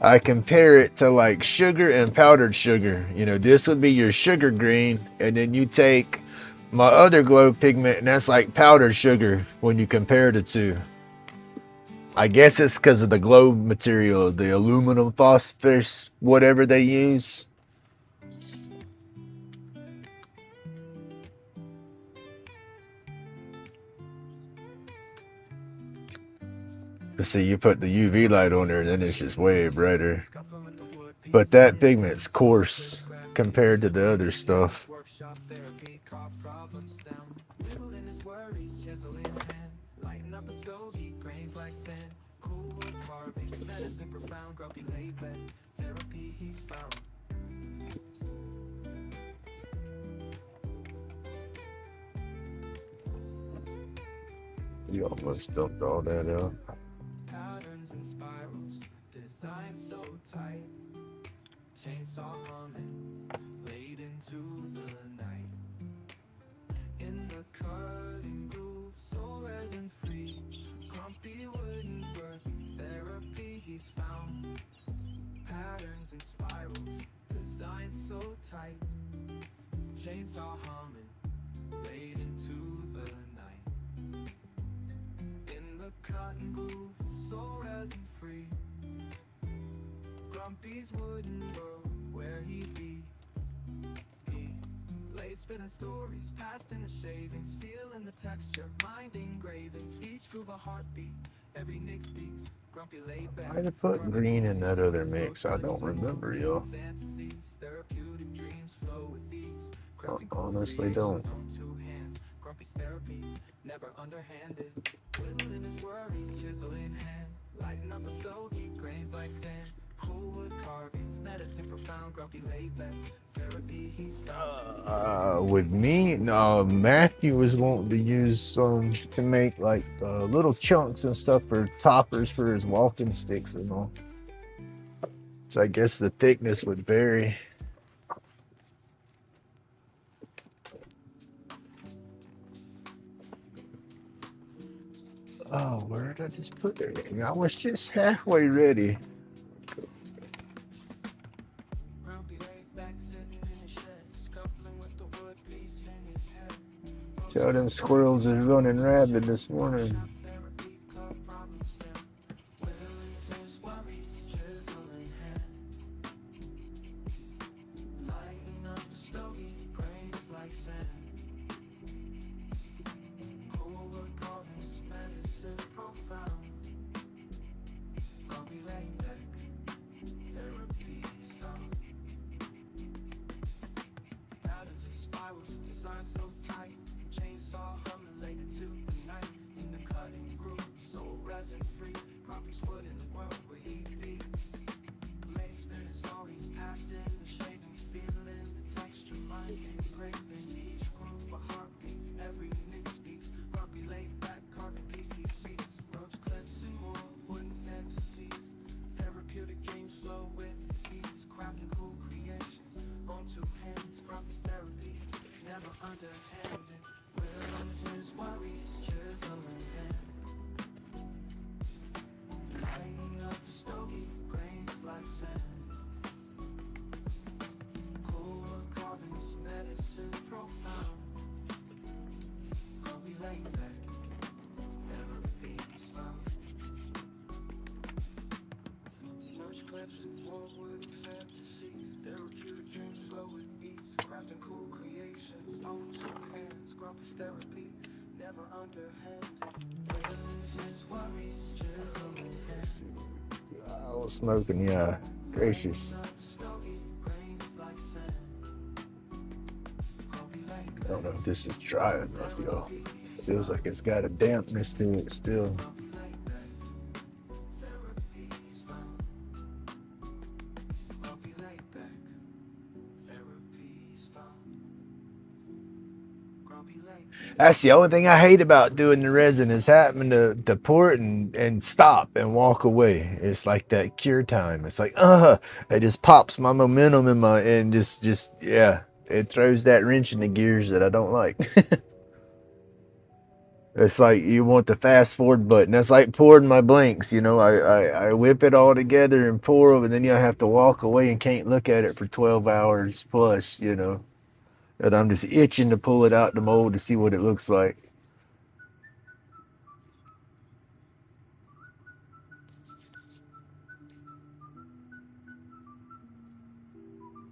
I compare it to like sugar and powdered sugar. You know, this would be your sugar green, and then you take my other glow pigment, and that's like powdered sugar when you compare the two. I guess it's because of the glow material, the aluminum phosphorus, whatever they use. See, you put the UV light on there and then it's just way brighter. But that pigment's coarse compared to the other stuff. You almost dumped all that out. Patterns and spirals, designed so tight. Chainsaw humming, laid into the night. In the cutting groove, so resin free. Grumpy wouldn't work, therapy he's found. Patterns and spirals, designed so tight. Chainsaw humming, laid into the night. In the cotton groove, so resin free. Grumpy's wooden world, where he be. He laid spinning stories, past in the shavings, feeling the texture, mind engravings. Each groove a heartbeat, every Nick speaks. Grumpy laid back. Why'd I put green in that other mix? I don't remember, y'all. Fantasies, therapeutic dreams flow with ease. I honestly don't. Two hands, Grumpy's therapy, never underhanded. Whittling his worries, chisel in hand. Lighten up a stogie, grains like sand. Cool wood carvings, medicine profound. Grumpy laid back, therapy he's found. With me, no, Matthew was wanting to use some to make like little chunks and stuff for toppers for his walking sticks and all. So I guess the thickness would vary. Oh, where did I just put everything? I was just halfway ready. Grumpy laid back, sitting in his shed, scuffling with the wood piece in his head. Tell them squirrels is running rabid this morning. Therapy, club problem stem. Whittling his worries, chisel in hand. Lighten up the stogie, grains like sand. Cool wood carvings, medicine profound. Grumpy laid back, therapy's found. Patterns and spirals, designed so tight. Chainsaw humming, laid into the night. In the cutting groove, so resin free. Grumpy's wood in the world where he be. Laid spinning stories, past in the shavings, feeling the texture, mind engravings. Each groove a heartbeat, every Nick speaks. Grumpy laid back, carving PCCs. Roach clips and more, wooden fantasies. Therapeutic dreams flow with ease. Crafting cool creations, on two hands. Grumpy's therapy, never underhanded. Will his worries, chisel in hand. Lighting up the stogie, grains like sand. Cool wood carvings, medicine profound. Grumpy laid back, therapy's found. Merch clips, wood fantasies. Therapeutic dreams flow with ease. Crafting cool creations, on two hands. Grumpy's therapy, never underhanded. Will his worries, chisel in hand. I was smoking, yeah. Gracious. I don't know if this is dry enough, y'all. Feels like it's got a dampness to it still. That's the only thing I hate about doing the resin is having to pour it and stop and walk away. It's like that cure time. It's like, it just pops my momentum in my, and just, yeah, it throws that wrench in the gears that I don't like. It's like you want the fast forward button. That's like pouring my blanks, you know. I whip it all together and pour them, and then you have to walk away and can't look at it for 12 hours plus, you know. And I'm just itching to pull it out the mold to see what it looks like.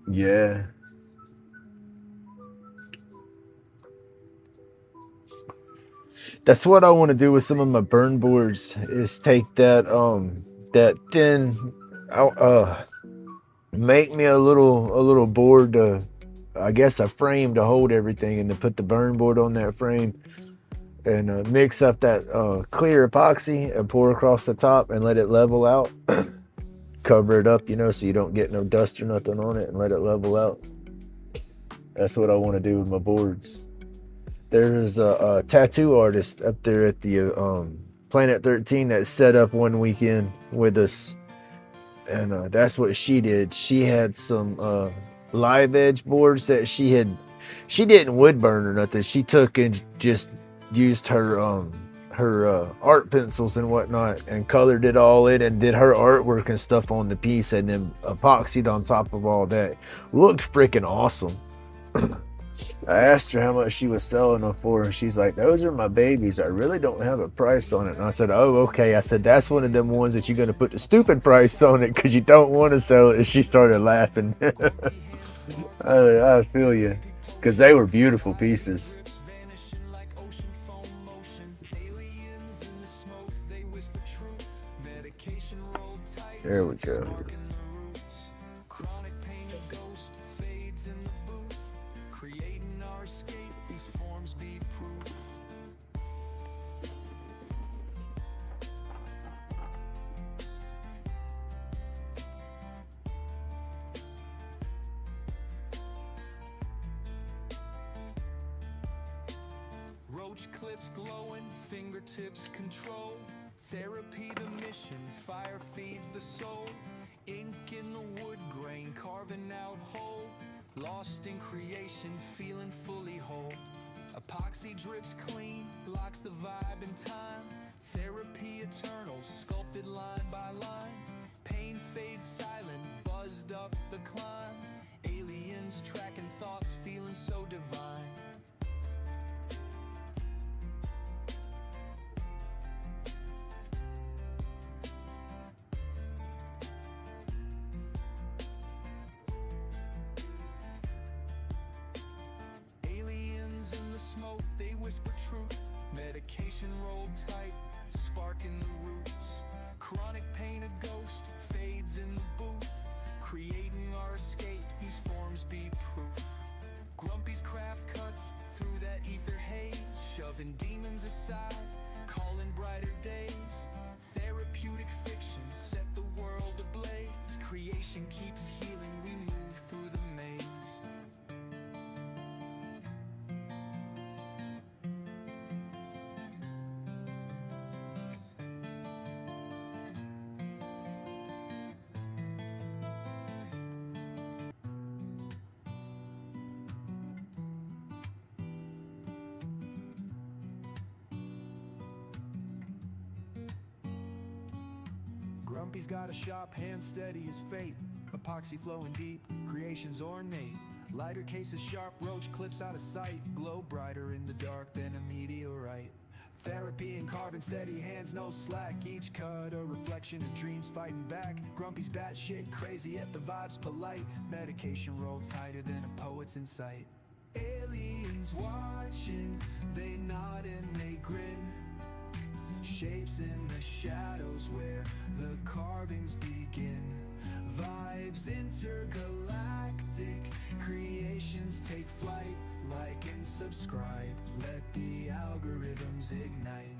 Yeah. That's what I want to do with some of my burn boards is take that that thin make me a little board to, I guess, a frame to hold everything, and to put the burn board on that frame, and mix up that clear epoxy and pour across the top and let it level out. Cover it up, you know, so you don't get no dust or nothing on it, and let it level out. That's what I want to do with my boards. There's a tattoo artist up there at the Planet 13 that set up one weekend with us, and that's what she did. She had some live edge boards that she didn't wood burn or nothing. She took and just used her art pencils and whatnot and colored it all in and did her artwork and stuff on the piece and then epoxied on top of all that. Looked freaking awesome. I asked her how much she was selling them for, and she's like, "Those are my babies. I really don't have a price on it." And I said, "Oh, okay." I said, "That's one of them ones that you're going to put the stupid price on it because you don't want to sell it." And she started laughing. I feel you, because they were beautiful pieces. There we go. Roach clips glowing, fingertips control. Therapy the mission, fire feeds the soul. Ink in the wood grain, carving out whole. Lost in creation, feeling fully whole. Epoxy drips clean, blocks the vibe in time. Therapy eternal, sculpted line by line. Pain fades silent, buzzed up the climb. Aliens tracking thoughts, feeling so divine. Smoke, they whisper truth. Medication rolled tight, sparking the roots. Chronic pain, a ghost, fades in the booth. Creating our escape, these forms be proof. Grumpy's craft cuts through that ether haze, shoving demons aside, calling brighter days. Therapeutic fiction set the world ablaze. Creation keeps healing, we move through the maze. Grumpy's got a shop, hand steady as fate. Epoxy flowing deep, creation's ornate. Lighter cases sharp, roach clips out of sight. Glow brighter in the dark than a meteorite. Therapy and carving steady hands, no slack. Each cut a reflection of dreams fighting back. Grumpy's batshit crazy, yet the vibe's polite. Medication rolled tighter than a poet's insight. Aliens watching, they nod and they grin. Shapes in the shadows where the carvings begin. Vibes intergalactic, creations take flight. Like and subscribe, let the algorithms ignite.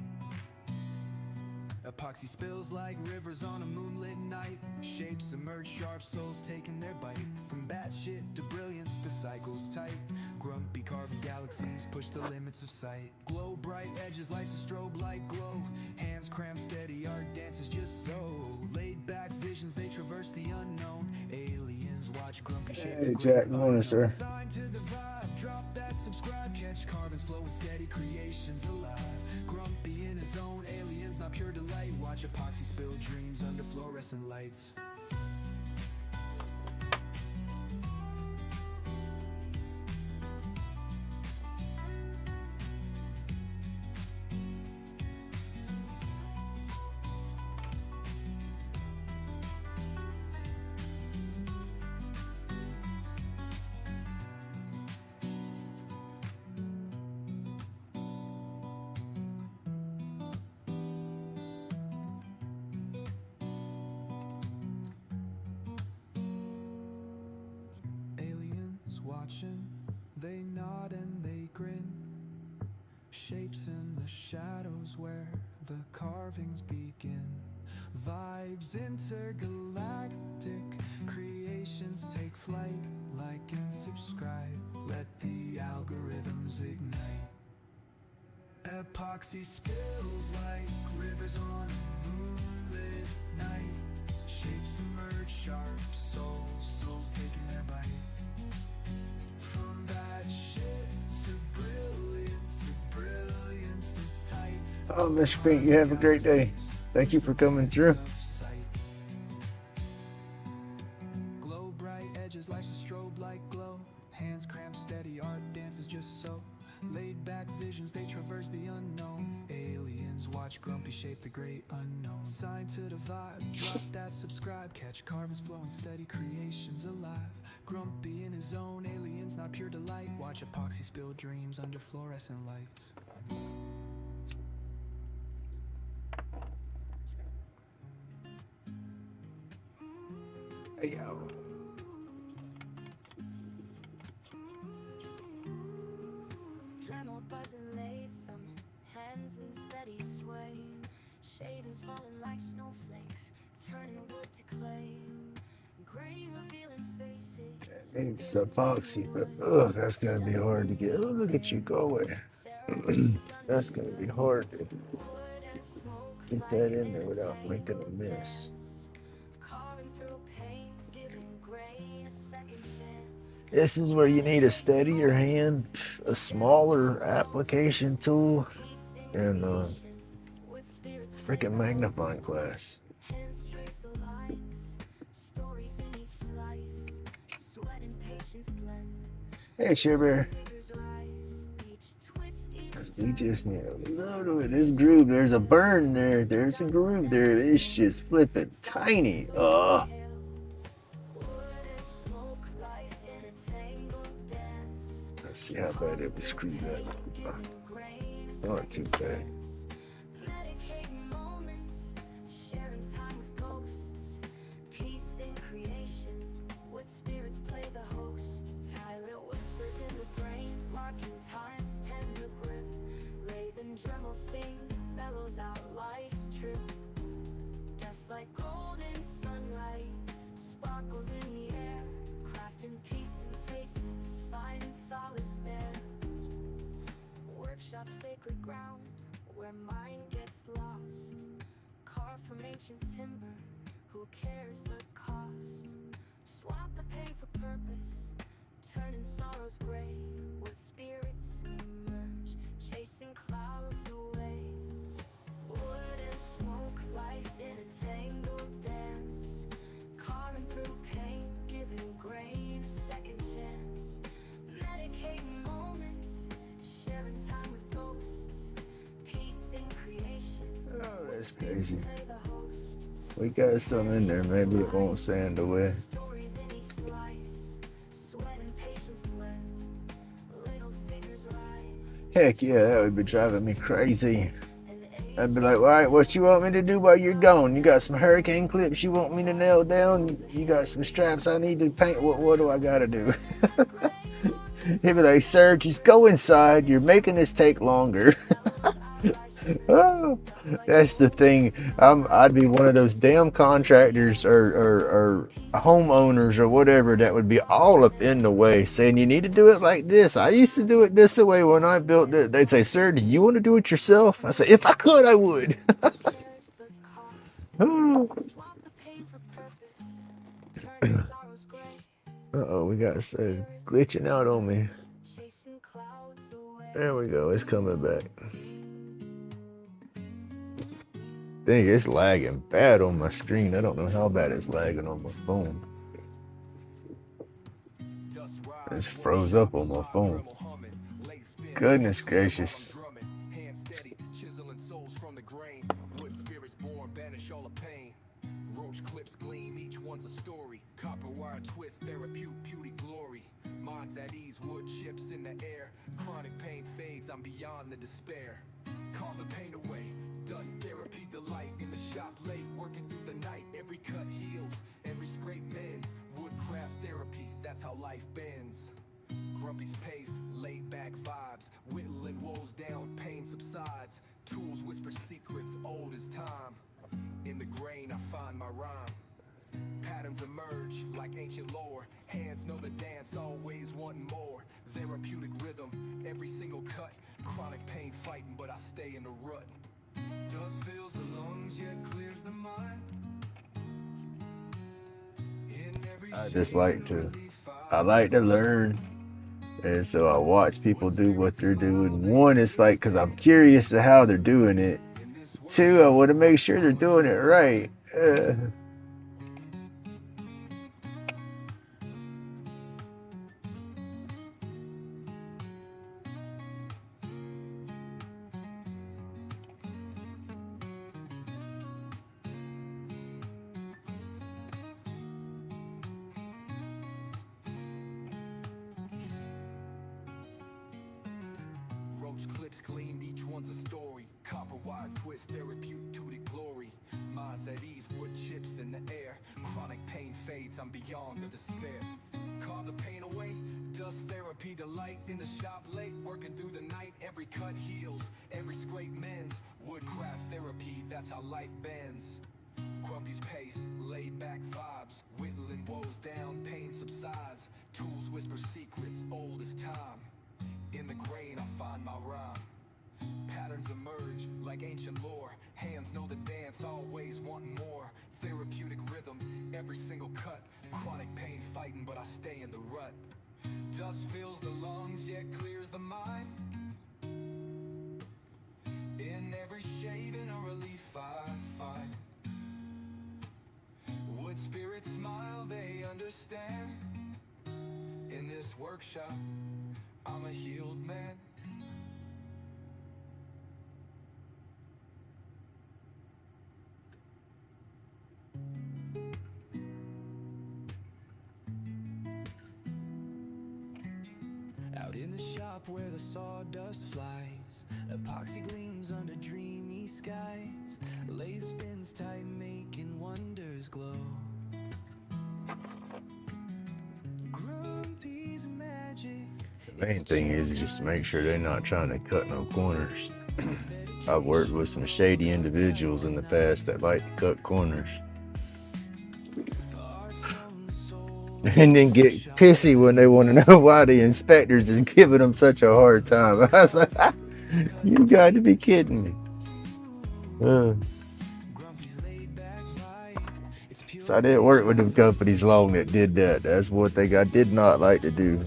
Epoxy spills like rivers on a moonlit night. Shapes emerge, sharp souls taking their bite. From batshit to brilliance, the cycle's tight. Grumpy carving galaxies push the limits of sight. Glow bright edges, life's a strobe light glow. Hands cramp steady, art dances just so. Laid back visions, they traverse the unknown. Aliens watch Grumpy shape. Hey, Jack, morning, sir. Sign to the vibe, drop that subscribe. Catch carvings flowing steady, creations alive. Grumpy in his own, aliens not pure delight. Watch epoxy spill dreams under fluorescent lights. Watching, they nod and they grin. Shapes in the shadows where the carvings begin. Vibes intergalactic, creations take flight. Like and subscribe, let the algorithms ignite. epoxy spills like rivers on a moonlit night. Shapes emerge sharp, souls taking their bite. From bad shit to brilliance this tight. Oh, Mr. Pink, you have a great day. Thank you for coming through. Glow bright edges, life's a strobe like glow. Hands cramped steady, art dances just so. Laid back visions, they traverse the unknown. Aliens watch grumpy shape the great unknown. Sign to the vibe, drop that subscribe. Catch carvings flowing steady, creations alive. Grumpy in his zone, aliens not pure delight. Watch epoxy spill dreams under fluorescent lights. Hey, yo. Tremor buzzing Latham, hands in steady sway. Shavings falling like snowflakes, turning wood to clay. Gray revealing faces. It's epoxy, but that's gonna be hard to get. Oh, look at you go away. That's gonna be hard to get that in there without making a mess. This is where you need a steadier hand, a smaller application tool, and a freaking magnifying glass. Hey, Sugar. We just need a little bit. This groove, there's a burn there. There's a groove there. It's just flipping tiny. Let's see how bad it was screwed up. Not too bad. Sacred ground where mind gets lost. Carved from ancient timber, who cares the cost? Swap the pain for purpose, turning sorrows gray. What spirits emerge, chasing clouds away. Wood and smoke, life in a tangled dance. Carving through pain, giving grain a second chance. Medicating moments, sharing time with ghosts. Peace in creation. Oh, that's crazy. We got some in there. Maybe it won't sand away. Stories in each slice. Sweat and patience blend. Little figures rise. Heck yeah, that would be driving me crazy. I'd be like, all right, what you want me to do while you're gone? You got some hurricane clips you want me to nail down? You got some straps I need to paint? What do I gotta do? He'd be like, sir, just go inside. You're making this take longer. Oh, that's the thing. I'd be one of those damn contractors or homeowners or whatever that would be all up in the way, saying you need to do it like this. I used to do it this way when I built it. They'd say, sir, do you want to do it yourself? I say, if I could, I would. Uh-oh, we got glitching out on me. There we go. It's coming back. Dang, it's lagging bad on my screen. I don't know how bad it's lagging on my phone. It's froze up on my phone. Goodness gracious. Roach clips gleam, each one's a story. Copper wire twist, therapeutic beauty glory. Minds at ease, wood chips in the air. Chronic pain fades, I'm beyond the despair. Call the pain away, dust therapy delight. In the shop late, working through the night. Every cut heals, every scrape mends. Woodcraft therapy, that's how life bends. Grumpy's pace, laid back vibes. Whittling woes down, pain subsides. Tools whisper secrets, old as time. In the grain I find my rhyme. Patterns emerge like ancient lore. Hands know the dance, always wanting more. Therapeutic rhythm, every single cut. Chronic Chronic pain fighting, but I stay in the rut. Dust fills the lungs, yet clears the mind. In every I just like to, I like to learn. And so I watch people do what they're doing. One, it's like, because I'm curious to how they're doing it. Two, I want to make sure they're doing it right. Roach clips gleamed, each one's a story. Copper wire twist, therapeutic glory. Minds at ease, wood chips in the air. Chronic pain fades, I'm beyond the despair. Carve the pain away, dust therapy delight. In the shop late, working through the night. Every cut heals, every scrape mends. Woodcraft therapy, that's how life bends. Grumpy's pace, laid back vibes. Whittling woes down, pain subsides. Tools whisper secrets, old as time. In the grain I find my rhyme. Patterns emerge like ancient lore. Hands know the dance, always wanting more. Therapeutic rhythm, every single cut. Chronic pain fighting, but I stay in the rut. Dust fills the lungs, yet clears the mind. In every shaving a relief I find. Wood spirits smile, they understand. In this workshop I'm a healed man. Out in the shop where the sawdust flies, epoxy gleams under dreamy skies. Lathe spins tight, making wonders glow. Grumpy's magic. The main thing is just make sure they're not trying to cut no corners. I've worked with some shady individuals in the past that like to cut corners. And then get pissy when they want to know why the inspectors is giving them such a hard time. I was like, you got to be kidding me. So I didn't work with them companies long that did that. That's one thing I did not like to do.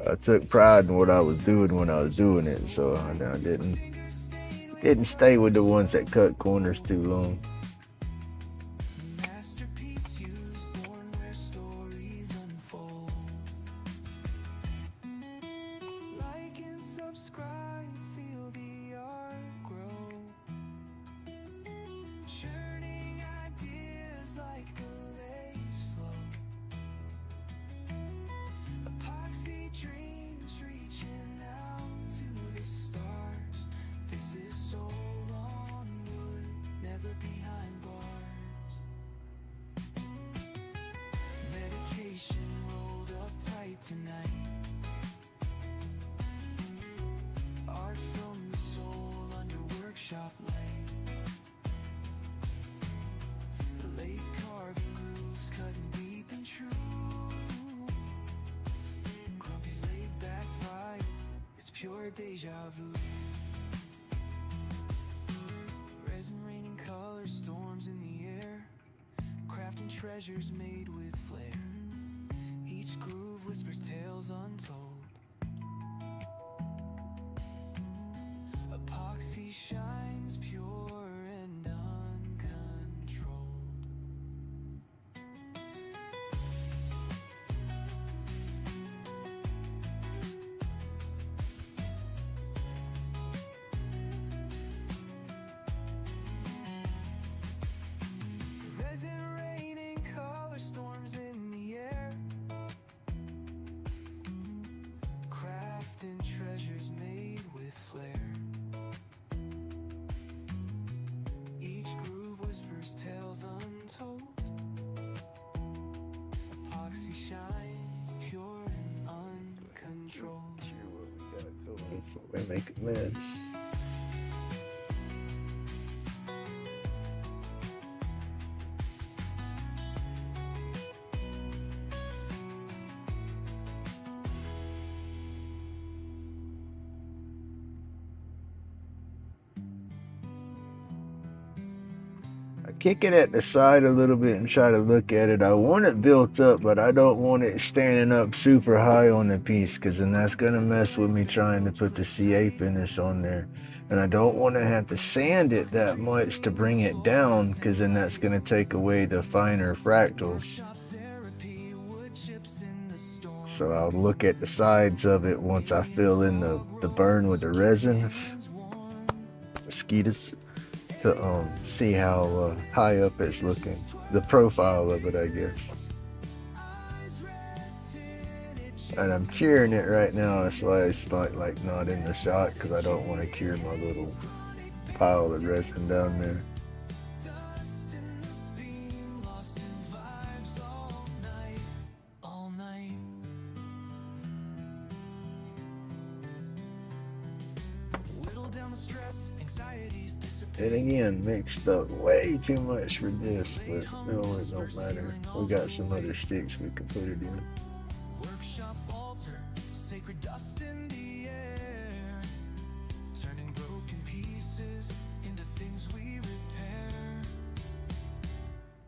I took pride in what I was doing when I was doing it, so I didn't stay with the ones that cut corners too long. Pure deja vu. Resin raining color, storms in the air. Crafting treasures made with flair. Each groove whispers tales untold. Epoxy shines pure and uncontrolled. Treasures made with flair. Each groove whispers tales untold. Epoxy shines pure and uncontrolled. Sure, what we gotta go before we make a mess. kick it at the side a little bit and try to look at it. I want it built up, but I don't want it standing up super high on the piece, because then that's going to mess with me trying to put the CA finish on there. And I don't want to have to sand it that much to bring it down, because then that's going to take away the finer fractals. So I'll look at the sides of it once I fill in the burn with the resin, mosquitoes, to see how high up it's looking, the profile of it, I guess. And I'm curing it right now. That's why it's like not in the shot, because I don't want to cure my little pile of resin down there. And again, mixed up way too much for this, but no, it don't matter. We got some other sticks we can put it in. Workshop altar, sacred dust in the air, turning broken pieces into things we repair.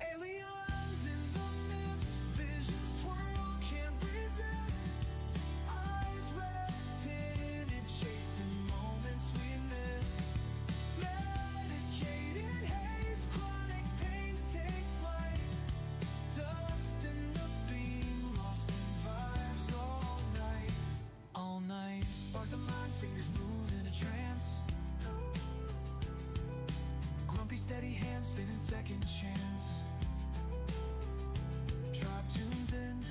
Aliens in the mist, visions twirl, can't resist. Eyes red tinted, chasing moments we miss. Medicated haze, chronic pains take flight. Dust in the beam, lost in vibes all night. Spark the mind, fingers move in a trance. Grumpy steady hands spinning second chance. Tribe tunes in,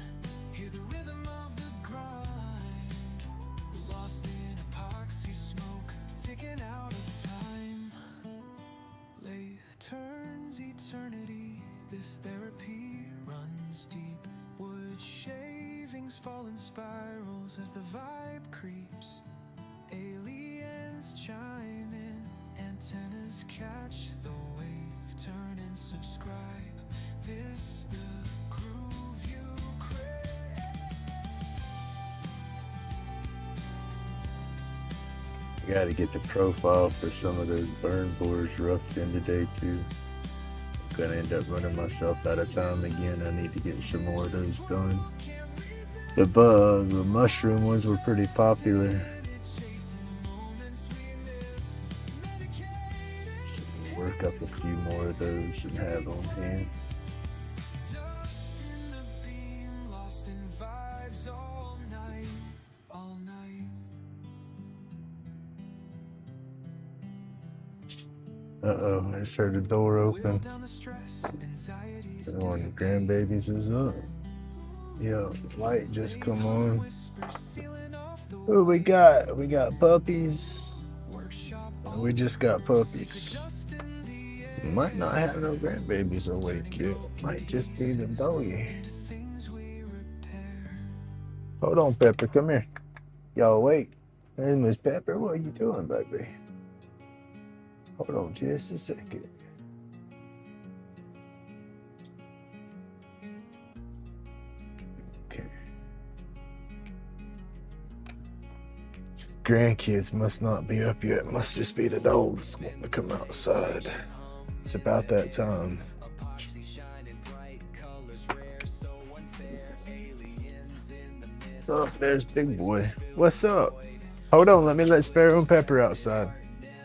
hear the rhythm of the grind. Lost in epoxy smoke, ticking out of time. Lathe turns eternity, this therapy runs deep. Wood shavings fall in spirals as the vibe creeps. Aliens chime in, antennas catch the wave. Turn and subscribe, this the groove you crave. Got to get the profile for some of those burn boards roughed in today too. I'm gonna end up running myself out of time again. I need to get some more of those done. The mushroom ones were pretty popular. So we'll work up a few more of those and have on hand. In the beam, lost in vibes all night. Uh-oh, I just heard the door open. Down the stress, anxieties, The one of the grandbabies is up. Yeah, light just come on. sealing off the What we got? We got puppies. workshop. We just got puppies. Dust in the air, Might not have no grandbabies awake yet. Might just be the doggy. things we repair. Hold on, Pepper. Come here. Y'all awake? Hey, Miss Pepper, what are you doing, baby? Hold on just a second. Okay. Grandkids must not be up yet. Must just be the dogs wanting to come outside. It's about that time. Epoxy shining bright, colors rare, so unfair. Aliens in the mist. Oh, there's Big Boy. What's up? Hold on, let me let Sparrow and Pepper outside.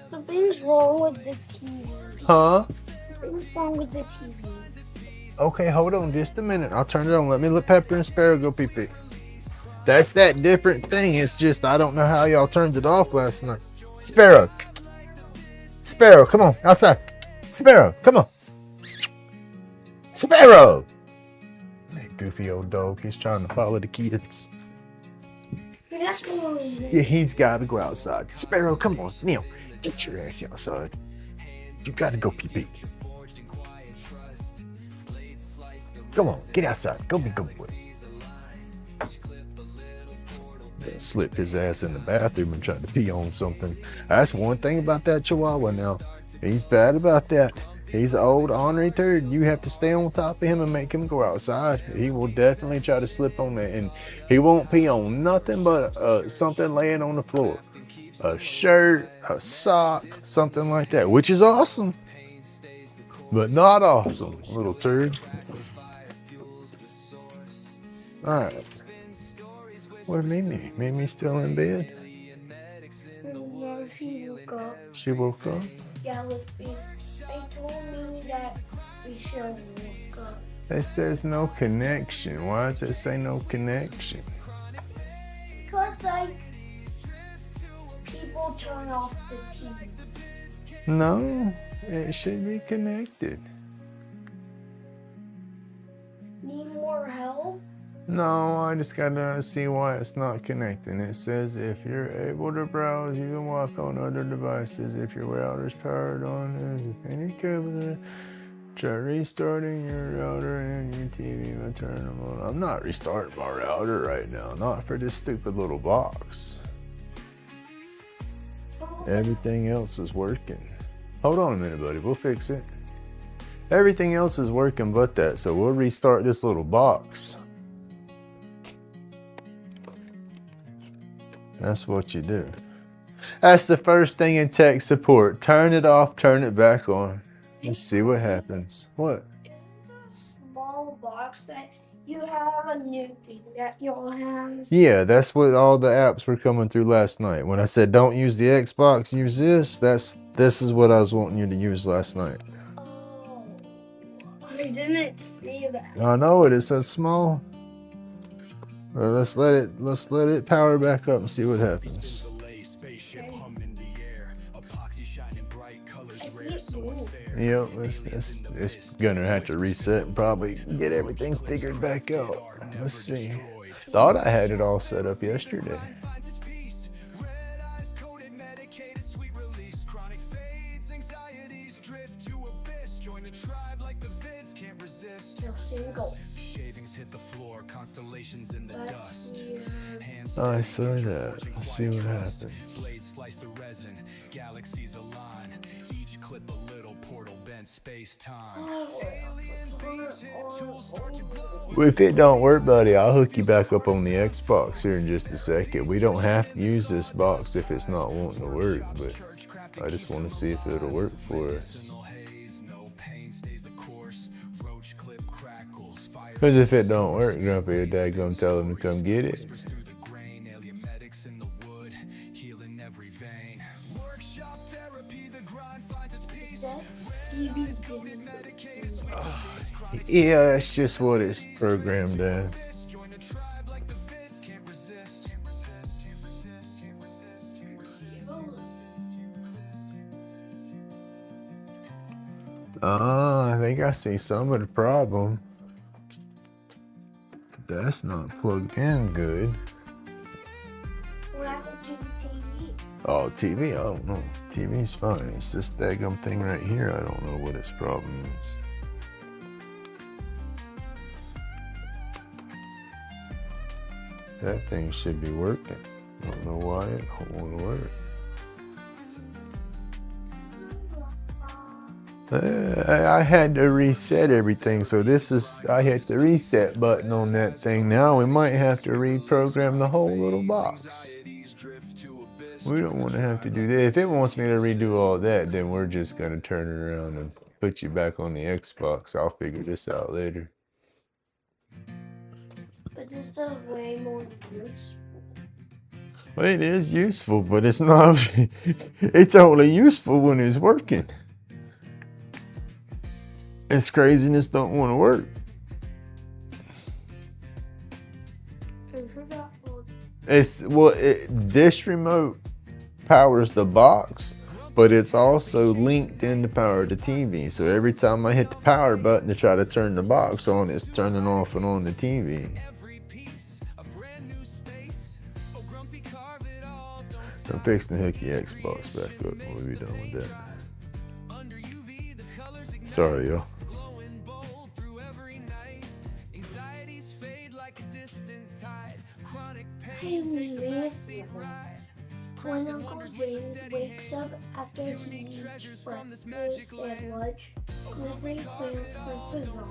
Something's wrong with the TV. Huh? Something's wrong with the TV. Okay, hold on just a minute. I'll turn it on. Let me let Pepper and Sparrow go pee-pee. That's that different thing. It's just I don't know how y'all turned it off last night. Sparrow. Sparrow, come on. Outside. Sparrow, come on. Sparrow. That goofy old dog. He's trying to follow the kids. Yeah, he's got to go outside. Sparrow, come on. Neil, get your ass outside. You got to go pee-pee. Come on, get outside. Go be good boy. Slipped his ass in the bathroom and tried to pee on something. That's one thing about that Chihuahua now. He's bad about that. He's an old ornery turd. You have to stay on top of him and make him go outside. He will definitely try to slip on that, and he won't pee on nothing but something laying on the floor. A shirt, a sock, something like that, which is awesome. but not awesome, little turd. Alright. Where's Mimi? Mimi still in bed? No, she woke up. She woke up? Yeah, they told me that we should woke up. It says no connection. Why does it say no connection? Because, like, people turn off the TV. No, it should be connected. Need more help? No, I just gotta see why it's not connecting. It says if you're able to browse, you can walk on other devices. If your router's powered on, there's any cable. Try restarting your router and your TV will turn them on. I'm not restarting my router right now. Not for this stupid little box. Everything else is working. Hold on a minute, buddy. We'll fix it. Everything else is working but that, so we'll restart this little box. That's what you do. That's the first thing in tech support. Turn it off, turn it back on. Let's see what happens. What? Isn't the small box that you have a new thing that you'll have? Yeah, that's what all the apps were coming through last night. When I said don't use the Xbox, use this, this is what I was wanting you to use last night. Oh, I didn't see that. I know it says small. Well, let's let it power back up and see what happens. Yep, it's gonna have to reset and probably get everything figured back out. Let's see. Thought I had it all set up yesterday. Single. I saw that. Let's see what happens. If it don't work, buddy, I'll hook you back up on the Xbox here in just a second. We don't have to use this box if it's not wanting to work, but I just want to see if it'll work for us. Because if it don't work, Grumpy, your dad gonna tell him to come get it. Yeah, that's just what it's programmed as. I think I see some of the problem. That's not plugged in good. What happened to the TV? Oh, TV, I don't know. TV's fine. It's this daggum thing right here. I don't know what its problem is. That thing should be working. I don't know why it don't want to work. I had to reset everything, so I hit the reset button on that thing now. We might have to reprogram the whole little box. We don't want to have to do that. If it wants me to redo all that, then we're just going to turn it around and put you back on the Xbox. I'll figure this out later. But this is way more useful. Well, it is useful, but it's not. It's only useful when it's working. It's craziness don't want to work. This remote powers the box, but it's also linked in to power the TV. So every time I hit the power button to try to turn the box on, it's turning off and on the TV. I'm fixing to hook the Xbox back up when we be done with that. Sorry, y'all. Hey, Lily. When Uncle James wakes up after he eats breakfast and lunch, Grumpy plans for pajama.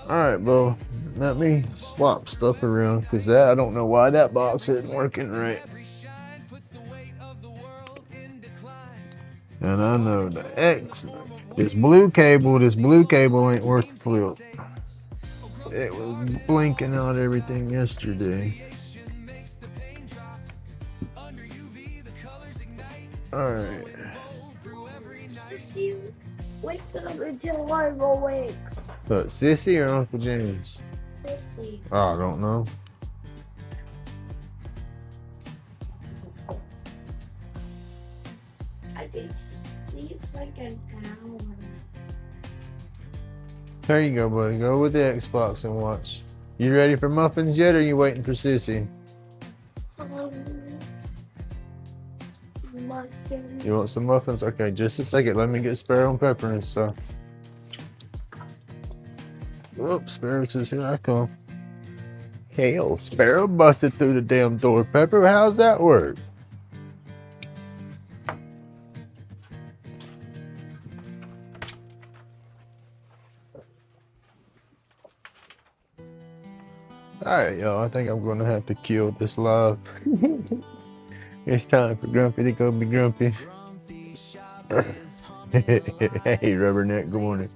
Alright, Bo. Let me swap stuff around, because I don't know why that box isn't working right. And I know the X, this blue cable ain't worth the flip. It was blinking out everything yesterday. Alright. Sissy, wake up until I'm awake. But Sissy or Uncle James? Sissy. Oh, I don't know. I think he sleeps like an hour. There you go, buddy. Go with the Xbox and watch. You ready for muffins yet, or are you waiting for Sissy? Muffins. You want some muffins? Okay, just a second. Let me get Sparrow and Pepper and stuff. Whoops, Sparrow says, here I come. Hell, Sparrow busted through the damn door. Pepper, how's that work? Alright, y'all, I think I'm gonna have to kill this live. It's time for Grumpy to go be grumpy. Hey, Rubberneck, good morning.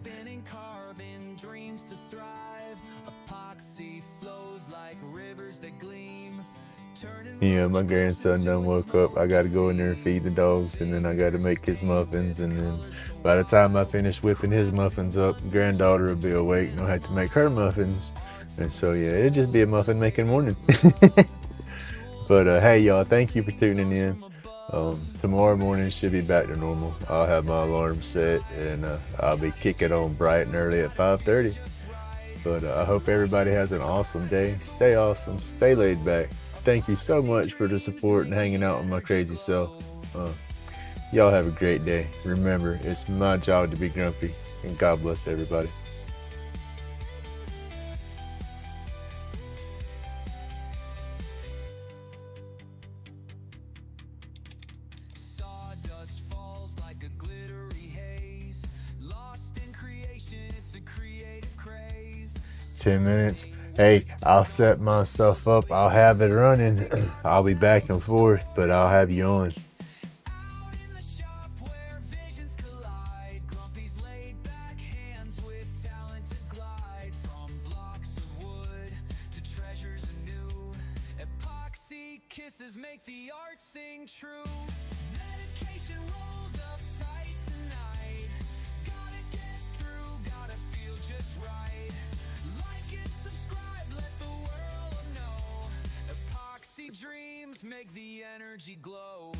Yeah, my grandson done woke up. I gotta go in there and feed the dogs, and then I gotta make his muffins, and then by the time I finish whipping his muffins up, granddaughter will be awake and I'll have to make her muffins. And so yeah, it'll just be a muffin making morning. But hey y'all, thank you for tuning in. Tomorrow morning should be back to normal. I'll have my alarm set, and I'll be kicking on bright and early at 5:30. But I hope everybody has an awesome day. Stay awesome, stay laid back. Thank you so much for the support and hanging out with my crazy self. Y'all have a great day. Remember, it's my job to be grumpy, and God bless everybody. Sawdust falls like a glittery haze. Lost in creation, it's a creative craze. 10 minutes. Hey, I'll set myself up. I'll have it running. I'll be back and forth, but I'll have you on. Out in the shop where visions collide, Grumpy's laid back hands with talent to glide from blocks of wood to treasures anew. Epoxy kisses make the art sing true. Medication rolled up tight tonight. Gotta get through, gotta feel just right. Like and subscribe, let the world know. Epoxy dreams make the energy glow.